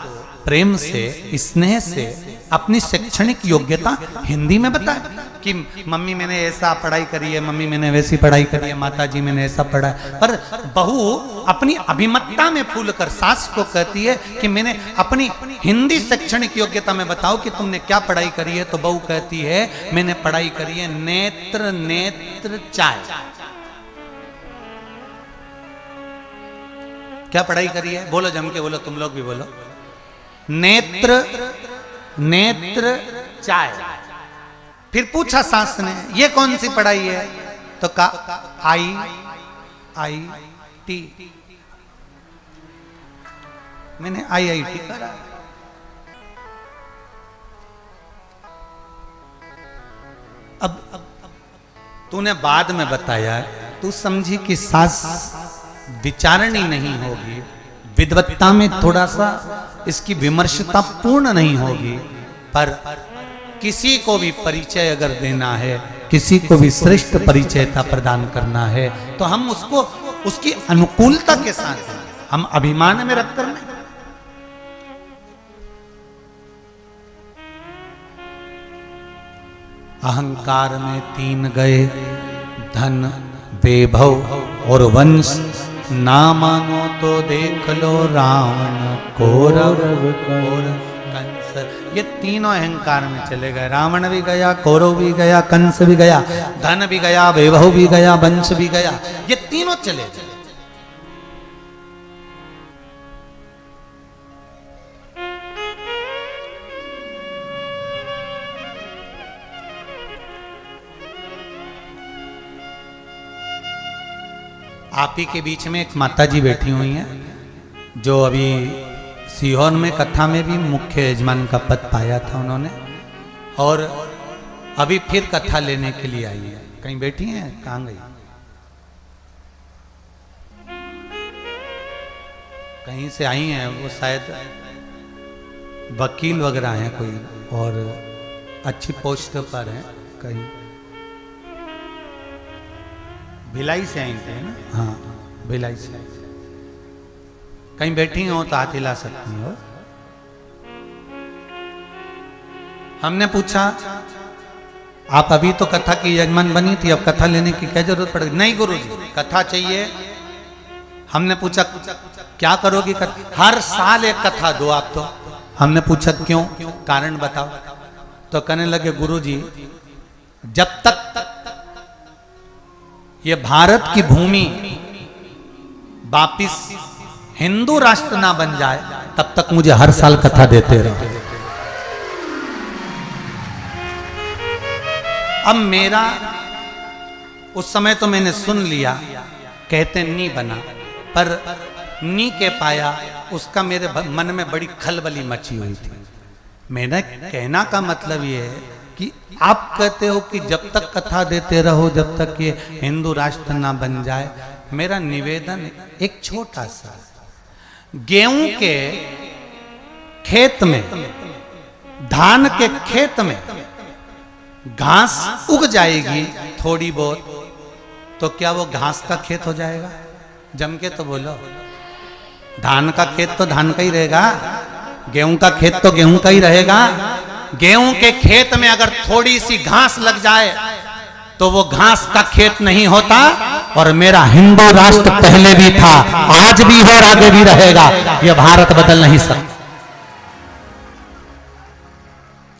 Speaker 1: प्रेम से, स्नेह से अपनी शैक्षणिक योग्यता हिंदी में बताए कि मम्मी मैंने ऐसा पढ़ाई करी है, मम्मी मैंने वैसी पढ़ाई करी है, माता जी मैंने ऐसा पढ़ा है। पर बहू अपनी अभिमतता में फूल कर सास को कहती है कि मैंने अपनी हिंदी शैक्षणिक योग्यता में बताओ कि तुमने क्या पढ़ाई करी है। तो बहू कहती है मैंने पढ़ाई करी है नेत्र नेत्र चाय। क्या पढ़ाई करी है? बोलो जम के बोलो, तुम लोग भी बोलो। नेत्र नेत्र चाय। फिर पूछा सास ने ये कौन सी पढ़ाई है? तो कहा IIT। मैंने IIT करा। अब तूने बाद में बताया, तू समझी कि सास विचारणी नहीं होगी, विद्वत्ता में थोड़ा सा इसकी विमर्शता पूर्ण नहीं होगी, पर किसी को भी परिचय अगर देना है, किसी को भी श्रेष्ठ परिचयता प्रदान करना है, तो हम उसको उसकी अनुकूलता के साथ दें, हम अभिमान में रखकर नहीं। अहंकार में 3 गए, धन, वैभव और वंश, ना मानो तो देख लो रावण, कौरव और कंस। ये तीनों अहंकार में चले गए। रावण भी गया, कौरव भी गया, कंस भी गया, धन भी गया, वैभव भी गया, वंश भी गया, ये तीनों चले गए। आप ही के बीच में एक माता जी बैठी हुई हैं, जो अभी सीहोर में कथा में भी मुख्य यजमान का पद पाया था उन्होंने, और अभी फिर कथा लेने के लिए आई है। कहीं बैठी हैं, कहाँ गई? कहीं से आई हैं, वो शायद वकील वगैरह हैं कोई, और अच्छी पोस्ट पर हैं। कहीं भिलाई से आई थे ना? हाँ, भिलाई से। कहीं बैठी हो तो हाथ हिला सकती हो। हमने पूछा, आप अभी तो कथा की यजमान बनी थी, अब कथा लेने की क्या जरूरत पड़ेगी? नहीं गुरुजी, कथा चाहिए। हमने पूछा क्या करोगी कथा? हर साल एक कथा दो आप तो। हमने पूछा क्यों, कारण बताओ। तो कहने लगे गुरुजी, जब तक ये भारत की भूमि वापिस हिंदू राष्ट्र ना बन जाए, तब तक मुझे हर साल कथा देते रहो। अब मेरा उस समय तो मैंने सुन लिया, कहते नहीं बना, पर नहीं कह पाया, उसका मेरे मन में बड़ी खलबली मची हुई थी। मेरा कहना का मतलब ये है कि आप कहते हो कि जब तक कथा देते रहो, जब तक ये हिंदू राष्ट्र ना बन जाए। मेरा निवेदन एक छोटा सा, गेहूं के खेत में, धान के खेत में घास उग जाएगी थोड़ी बहुत, तो क्या वो घास का खेत हो जाएगा? जम के तो बोलो। धान का खेत तो धान का ही रहेगा, गेहूं का खेत तो गेहूं का ही रहेगा। गेहूं के खेत में अगर थोड़ी सी घास लग जाए तो वो घास का खेत नहीं होता। और मेरा हिंदू राष्ट्र पहले भी था, आज भी है और आगे भी रहेगा। ये भारत बदल नहीं सकता।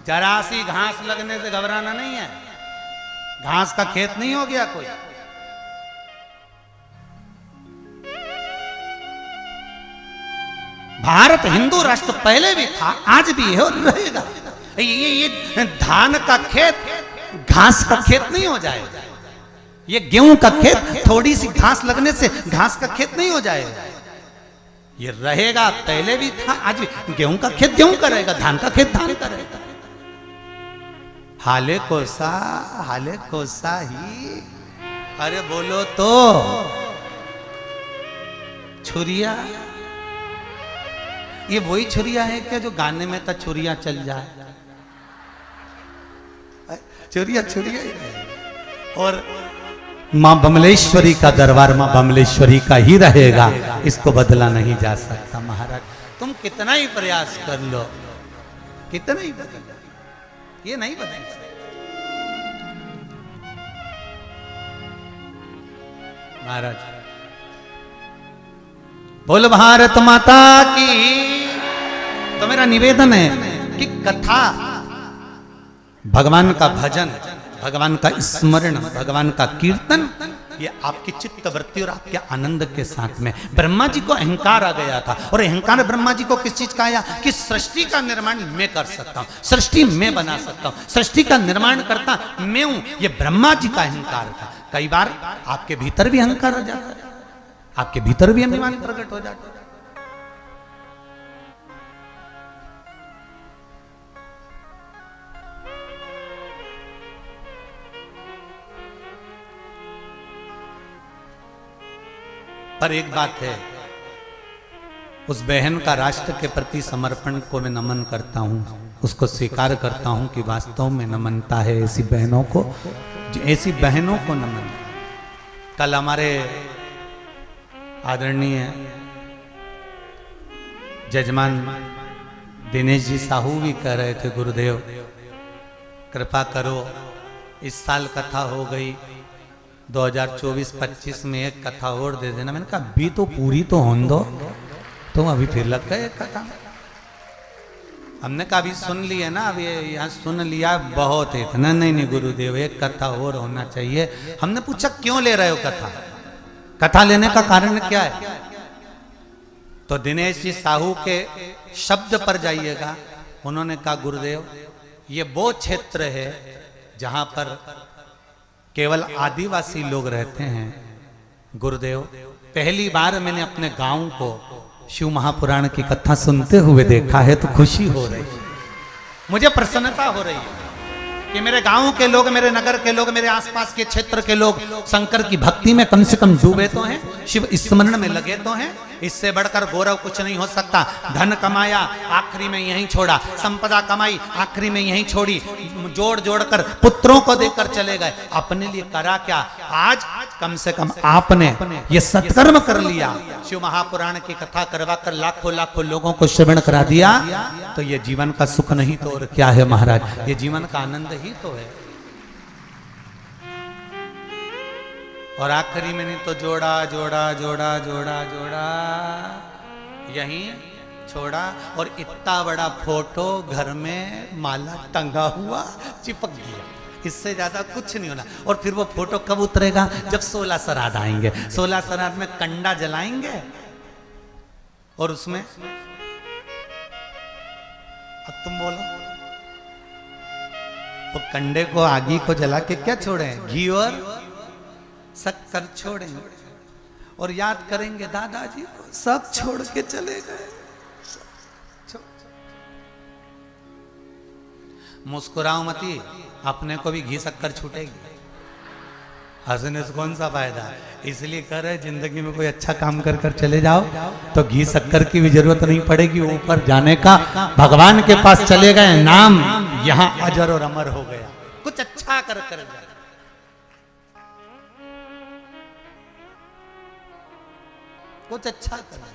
Speaker 1: जरा सी घास लगने से घबराना नहीं है, घास का खेत नहीं हो गया कोई। भारत हिंदू राष्ट्र पहले भी था, आज भी है और रहेगा। ये धान का खेत घास का खेत नहीं हो जाएगा। ये गेहूं का खेत थोड़ी सी घास लगने से घास का खेत नहीं हो जाएगा। ये रहेगा, पहले भी था, आज भी। गेहूं का खेत गेहूं का रहेगा, धान का खेत धान का रहेगा। हाले कोसा ही। अरे बोलो तो। छुरिया, ये वही छुरिया है क्या जो गाने में था छुरिया चल जाए? छुरिया छुरिया। और मां बमलेश्वरी का दरबार मां बमलेश्वरी का ही रहेगा, इसको बदला नहीं जा सकता। महाराज तुम कितना ही प्रयास कर लो, कितना ही बदल, ये नहीं बदल सकता। महाराज बोल भारत माता की। तो मेरा निवेदन है कि कथा, भगवान का भजन, भगवान का स्मरण, भगवान का कीर्तन, ये आपकी चित्त वृत्ति और आपके आनंद के साथ में। ब्रह्मा जी को अहंकार आ गया था, और अहंकार ब्रह्मा जी को किस चीज का आया? कि सृष्टि का निर्माण मैं कर सकता हूं, सृष्टि मैं बना सकता हूं, सृष्टि का निर्माण करता मैं हूं। ये ब्रह्मा जी का अहंकार था। कई बार आपके भीतर भी अहंकार आ जाता है, आपके भीतर भी अभिमान प्रकट हो जाता है। पर एक बात है, उस बहन का राष्ट्र के प्रति समर्पण को मैं नमन करता हूँ, उसको स्वीकार करता हूँ कि वास्तव में नमनता है ऐसी बहनों को, ऐसी बहनों को नमन। कल हमारे आदरणीय जजमान दिनेश जी साहू भी कह रहे थे, गुरुदेव कृपा करो इस साल कथा हो गई, 2024-25 में एक कथा और दे देना। मैंने कहा अभी तो पूरी तो होने दो, तुम अभी फिर लग गए कथा। हमने कहा अभी सुन लिया ना, अभी यहाँ सुन लिया बहुत है। नहीं गुरुदेव एक कथा और होना चाहिए। हमने पूछा क्यों ले रहे हो कथा, कथा लेने का कारण क्या है? तो दिनेश जी साहू के शब्द पर जाइएगा, उन्होंने कहा गुरुदेव ये वो क्षेत्र है जहां पर केवल आदिवासी लोग रहते हैं। गुरुदेव पहली बार मैंने अपने गांव को शिव महापुराण की कथा सुनते हुए देखा है, तो खुशी हो रही है, मुझे प्रसन्नता हो रही है कि मेरे गांव के लोग, मेरे नगर के लोग, मेरे आसपास के क्षेत्र के लोग शंकर की भक्ति में कम से कम डूबे तो हैं, शिव स्मरण में लगे तो हैं। इससे बढ़कर गौरव कुछ नहीं हो सकता। धन कमाया आखिरी में यहीं छोड़ा, संपदा कमाई आखिरी में यहीं छोड़ी, जोड़ जोड़ कर पुत्रों को देकर चले गए, अपने लिए करा क्या? आज कम से कम आपने ये सत्कर्म कर लिया, शिव महापुराण की कथा करवा कर लाखों लाखों लोगों को श्रवण करा दिया, तो ये जीवन का सुख नहीं तो और क्या है महाराज? ये जीवन का आनंद ही तो है। और आखिरी में नहीं तो जोड़ा जोड़ा जोड़ा जोड़ा जोड़ा यहीं छोड़ा, और इतना बड़ा फोटो घर में माला टंगा हुआ चिपक गया, इससे ज्यादा कुछ नहीं होना। और फिर वो फोटो कब उतरेगा? जब 16 श्राद्ध आएंगे। 16 श्राद्ध में कंडा जलाएंगे और उसमें, अब तुम बोलो, वो कंडे को, आगी को जला के क्या छोड़े? घी और शक्कर छोड़े और याद करेंगे दादाजी को, सब छोड़ के चले गए। मुस्कुराओ मती, अपने को भी घी शक्कर छूटेगी, हंसने से कौन सा फायदा? इसलिए कर रहे जिंदगी में कोई अच्छा काम कर कर चले जाओ तो घी शक्कर की भी जरूरत नहीं पड़ेगी, ऊपर जाने का भगवान के पास चले गए, नाम यहाँ अजर और अमर हो गया। कुछ अच्छा कर कर जाए। कुछ अच्छा करना।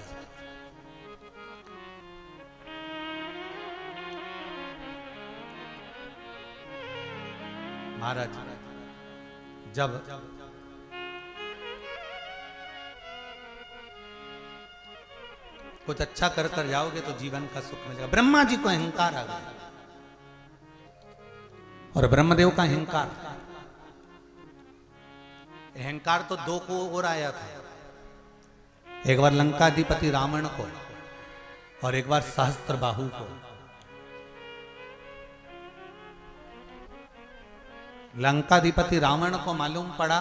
Speaker 1: महाराज जब कुछ अच्छा कर कर जाओगे तो जीवन का सुख मिलेगा। ब्रह्मा जी को अहंकार आ गया और ब्रह्मदेव का अहंकार, अहंकार तो दो को और आया था, एक बार लंकाधिपति रावण को और एक बार सहस्त्रबाहु को। लंकाधिपति रावण को मालूम पड़ा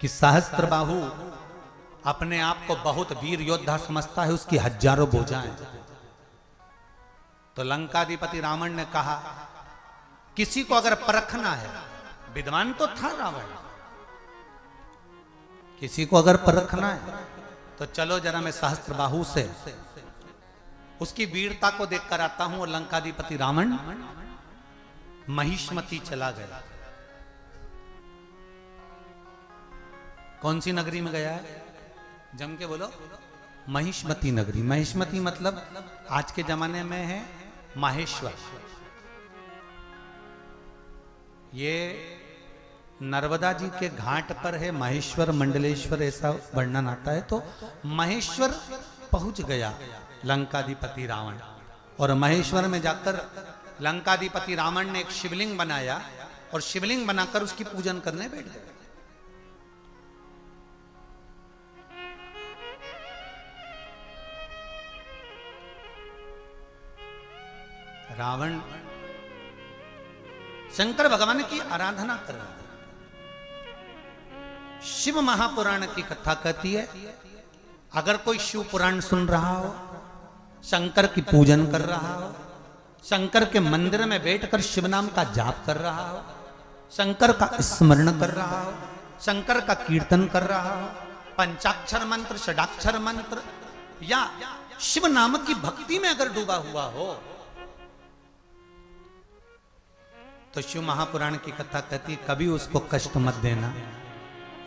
Speaker 1: कि सहस्त्रबाहु अपने आप को बहुत वीर योद्धा समझता है, उसकी हजारों भुजाएं। तो लंकाधिपति रावण ने कहा किसी को अगर परखना है, विद्वान तो था रावण, किसी को अगर परखना है तो चलो जरा मैं सहस्त्रबाहु से उसकी वीरता को देखकर आता हूं। और लंकाधिपति रावण महिष्मती चला गया। कौन सी नगरी में गया है? जम के बोलो। महिष्मती नगरी। महिष्मती मतलब आज के जमाने में है माहेश्वर। ये नर्मदा जी के घाट पर है माहेश्वर मंडलेश्वर, ऐसा वर्णन आता है। तो महेश्वर पहुंच गया लंकाधिपति रावण, और महेश्वर में जाकर लंकाधिपति रावण ने एक शिवलिंग बनाया और शिवलिंग बनाकर उसकी पूजन करने बैठ गए। रावण शंकर भगवान की आराधना कर रहा है। शिव महापुराण की कथा कहती है अगर कोई शिव पुराण सुन रहा हो, शंकर की पूजन कर रहा हो, शंकर के मंदिर में बैठकर शिव नाम का जाप कर रहा हो, शंकर का स्मरण कर रहा हो, शंकर का कीर्तन कर रहा हो, पंचाक्षर मंत्र, षडाक्षर मंत्र या शिव नाम की भक्ति में अगर डूबा हुआ हो तो शिव महापुराण की कथा कहती है कभी उसको कष्ट मत देना।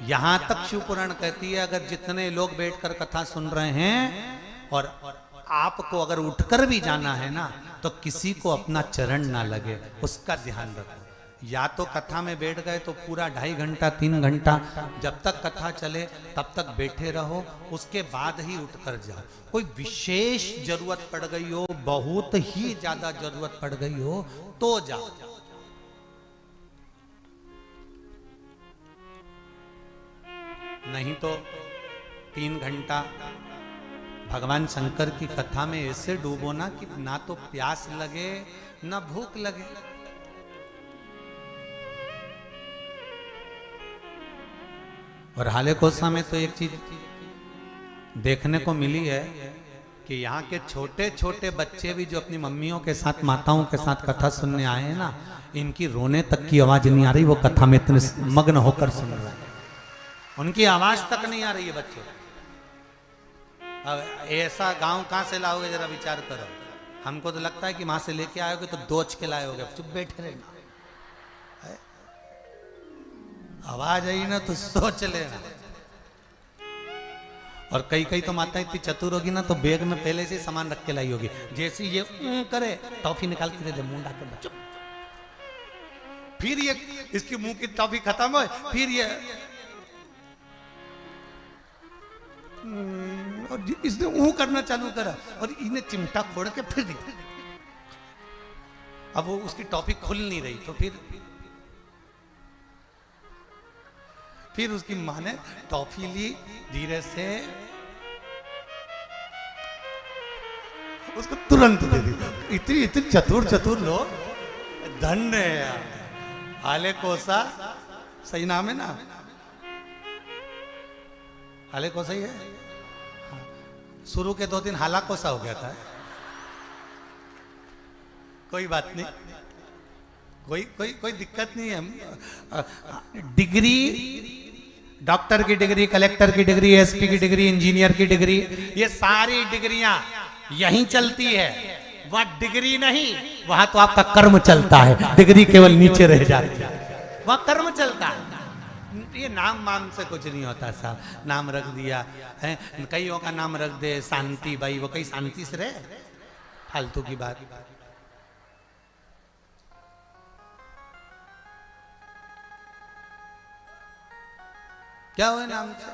Speaker 1: यहां तक शिव पुराण कहती है अगर जितने लोग बैठकर कथा सुन रहे हैं और आपको अगर उठकर भी जाना है ना तो किसी को अपना चरण ना लगे, उसका ध्यान रखो। या तो कथा में बैठ गए तो पूरा 2.5 घंटा 3 घंटा जब तक कथा चले तब तक बैठे रहो, उसके बाद ही उठकर जाओ। कोई विशेष जरूरत पड़ गई हो, बहुत ही ज्यादा जरूरत पड़ गई हो तो जाओ। नहीं तो 3 घंटा भगवान शंकर की कथा में ऐसे डूबो ना कि ना तो प्यास लगे ना भूख लगे। और हाले कोसा में तो एक चीज देखने को मिली है कि यहाँ के छोटे छोटे बच्चे भी जो अपनी मम्मियों के साथ माताओं के साथ कथा सुनने आए हैं ना, इनकी रोने तक की आवाज नहीं आ रही, वो कथा में इतने मग्न होकर सुन रहे हैं, उनकी आवाज तक नहीं आ रही है बच्चों। अब ऐसा गांव कहां से लाओगे जरा विचार करो। हमको तो लगता है कि वहां से लेके आयोगे तो दोच के लाए होगे, चुप बैठे रहना, आवाज आई ना तो सोच लेना। और कई कई तो माता इतनी चतुर होगी ना तो बैग में पहले से सामान रख के लाई होगी, जैसे ये करे टॉफी निकाल के दे दे, मुंह डाल चुप, फिर ये इसकी मुंह की टॉफी खत्म हो, फिर ये और इसने ऊं करना चालू करा और इन्हें चिमटा फोड़ के फिर दी। अब वो उसकी टॉफी खुल नहीं रही तो फिर उसकी माँ ने टॉफी ली, धीरे से उसको तुरंत दे दी। इतनी इतनी चतुर चतुर लोग, धन्य है यार। हाले कोसा सही नाम है ना, हाले कोसा ही है। शुरू के 2 दिन हाला कोसा हो गया था, कोई बात नहीं, कोई दिक्कत नहीं है। डिग्री, डॉक्टर की डिग्री, कलेक्टर की डिग्री, एसपी की डिग्री, इंजीनियर की डिग्री, ये सारी डिग्रियां यहीं चलती है। वहां डिग्री नहीं, वहां तो आपका कर्म चलता है, डिग्री केवल नीचे रह जाती है, वहां कर्म चलता है। ये नाम वाम से कुछ नहीं होता साहब, नाम रख दिया है, कईयों का नाम रख दे शांति, भाई वो कई शांति से रहे, फालतू की बात। क्या हुआ नाम से?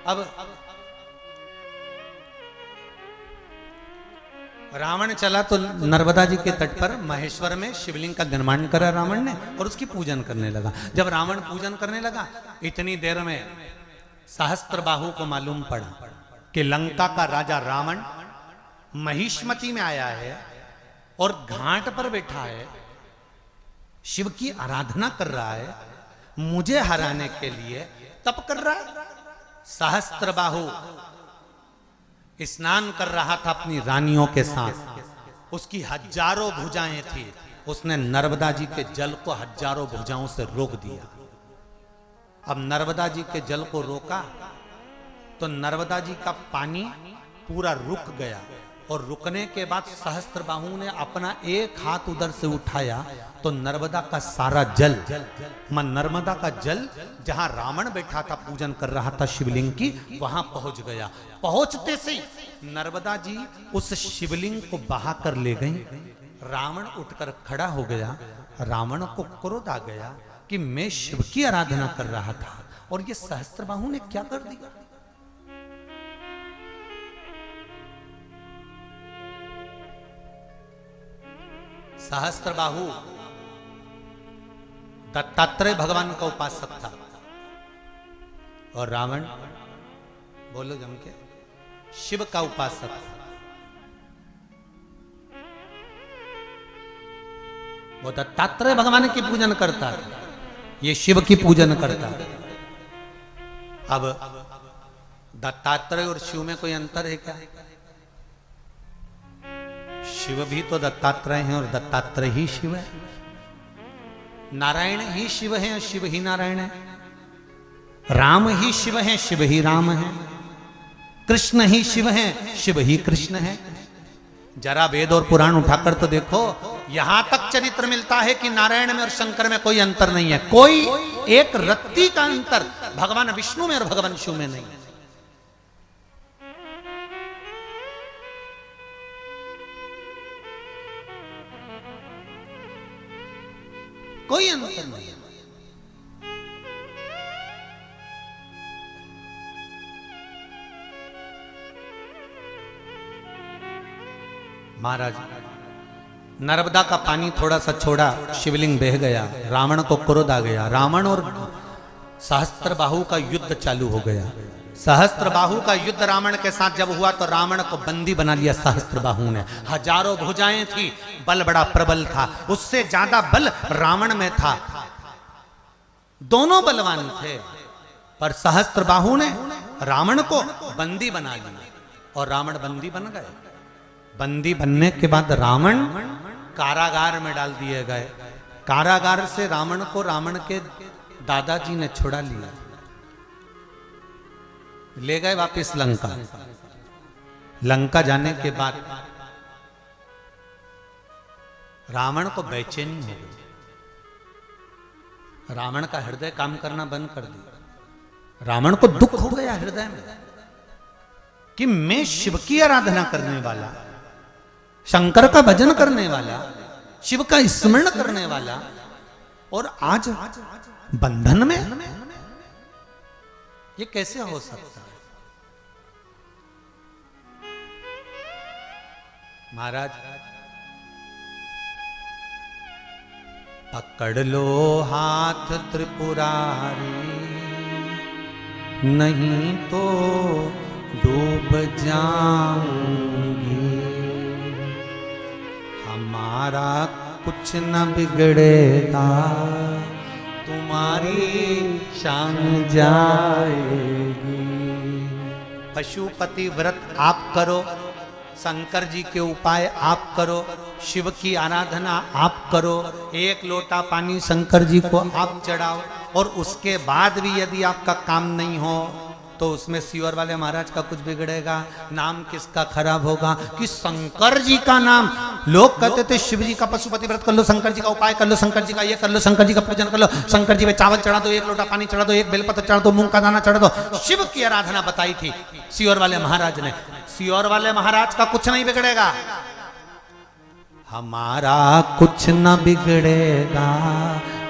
Speaker 1: अब रावण चला तो नर्मदा जी के तट पर महेश्वर में शिवलिंग का निर्माण करा रावण ने और उसकी पूजन करने लगा। जब रावण पूजन करने लगा इतनी देर में सहस्त्रबाहु को मालूम पड़ा कि लंका का राजा रावण महिष्मती में आया है और घाट पर बैठा है, शिव की आराधना कर रहा है, मुझे हराने के लिए तप कर रहा है। सहस्त्रबाहु स्नान कर रहा था अपनी रानियों के साथ, उसकी हजारों भुजाएं थी, उसने नर्मदा जी के जल को हजारों भुजाओं से रोक दिया। अब नर्मदा जी के जल को रोका तो नर्मदा जी का पानी पूरा रुक गया और रुकने के बाद सहस्त्रबाहु ने अपना एक हाथ उधर से उठाया तो नर्मदा का सारा जल, नर्मदा का जल जहां रावण बैठा था पूजन कर रहा था शिवलिंग की, वहां पहुंच गया। पहुंचते से नर्मदा जी उस शिवलिंग को बहा कर ले गई। रावण उठकर खड़ा हो गया। रावण को क्रोध आ गया कि मैं शिव की आराधना कर रहा था और ये सहस्त्रबाहु ने क्या कर दिया। सहस्त्रबाहु दत्तात्रेय भगवान का उपासक था और रावण, बोलो जम के, शिव का उपासक। वो दत्तात्रेय भगवान की पूजन करता था, ये शिव की पूजन करता था। अब दत्तात्रेय और शिव में कोई अंतर है क्या? शिव भी तो दत्तात्रेय हैं और दत्तात्रेय ही शिव है। नारायण ही शिव है और शिव ही नारायण है। राम ही शिव है, शिव ही राम है। कृष्ण ही शिव है, शिव ही कृष्ण है। जरा वेद और पुराण उठाकर तो देखो, यहां तक चरित्र मिलता है कि नारायण में और शंकर में कोई अंतर नहीं है। कोई एक रत्ती का अंतर भगवान विष्णु में और भगवान शिव में नहीं है। कोई अंतर नहीं है। महाराज, नर्मदा का पानी थोड़ा सा छोड़ा, शिवलिंग बह गया, रावण को क्रोध आ गया। रावण और सहस्त्रबाहु का युद्ध चालू हो गया। सहस्त्रबाहु का युद्ध रावण के साथ जब हुआ तो रावण को बंदी बना लिया सहस्त्रबाहु ने। हजारों भुजाएं थी, बल बड़ा प्रबल था, उससे ज्यादा बल रावण में था। दोनों बलवान थे, पर सहस्त्रबाहु ने रावण को बंदी बना लिया और रावण बंदी बन गए। बंदी बनने के बाद रावण कारागार में डाल दिए गए। कारागार से रावण को रावण के दादाजी ने छुड़ा लिया, ले गए वापस लंका। लंका जाने के बाद रावण को बेचैनी हो गई। रावण का हृदय काम करना बंद कर दिया। रावण को दुख हो गया हृदय में कि मैं शिव की आराधना करने वाला, शंकर का भजन करने वाला, शिव का स्मरण करने वाला, और आज बंधन में, ये कैसे हो सकता है? महाराज, पकड़ लो हाथ त्रिपुरारी, नहीं तो डूब जाऊंगी। हमारा कुछ न बिगड़ेगा, तुम्हारी शान जाएगी। पशुपति व्रत आप करो, शंकर जी के उपाय आप करो, शिव की आराधना आप करो, एक लोटा पानी शंकर जी को आप चढ़ाओ, और उसके बाद भी यदि आपका काम नहीं हो तो उसमें सियोर वाले महाराज का कुछ बिगड़ेगा? नाम किसका खराब होगा? कि शंकर जी का नाम, लोग कहते थे शिव जी का पशुपति व्रत कर लो, शंकर जी का उपाय कर लो, शंकर जी का ये कर लो, शंकर जी का पूजन कर लो, शंकर जी में चावल चढ़ा दो, एक लोटा पानी चढ़ा दो, एक बेलपत्र चढ़ा दो, मूंग का दाना चढ़ा दो। शिव की आराधना बताई थी सियोर वाले महाराज ने। सियोर वाले महाराज का कुछ नहीं बिगड़ेगा। हमारा कुछ न बिगड़ेगा,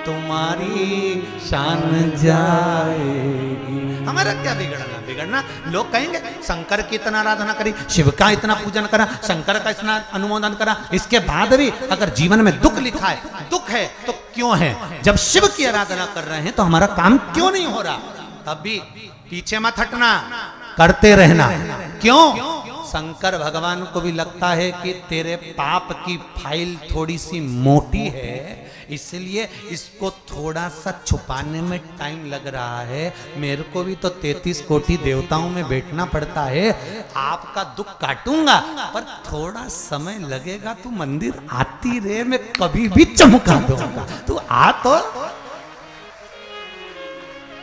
Speaker 1: तुम्हारी शान जाएगी। हमारा क्या बिगड़ना? बिगड़ना लोग कहेंगे शंकर की इतना आराधना करी, शिव का इतना पूजन करा, शंकर का इतना अनुमोदन करा, इसके बाद भी अगर जीवन में दुख लिखा है, दुख है तो क्यों है? जब शिव की आराधना कर रहे हैं तो हमारा काम क्यों नहीं हो रहा? तब भी पीछे मत हटना, करते रहना। क्यों? शंकर भगवान को भी लगता है कि तेरे पाप की फाइल थोड़ी सी मोटी है, इसलिए इसको थोड़ा सा छुपाने में टाइम लग रहा है। मेरे को भी तो 33 कोटि देवताओं में बैठना पड़ता है। आपका दुख काटूंगा पर थोड़ा समय लगेगा। तू मंदिर आती रहे, मैं कभी भी चमका दूंगा, तू आ तो।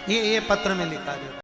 Speaker 1: ये पत्र में लिखा गया।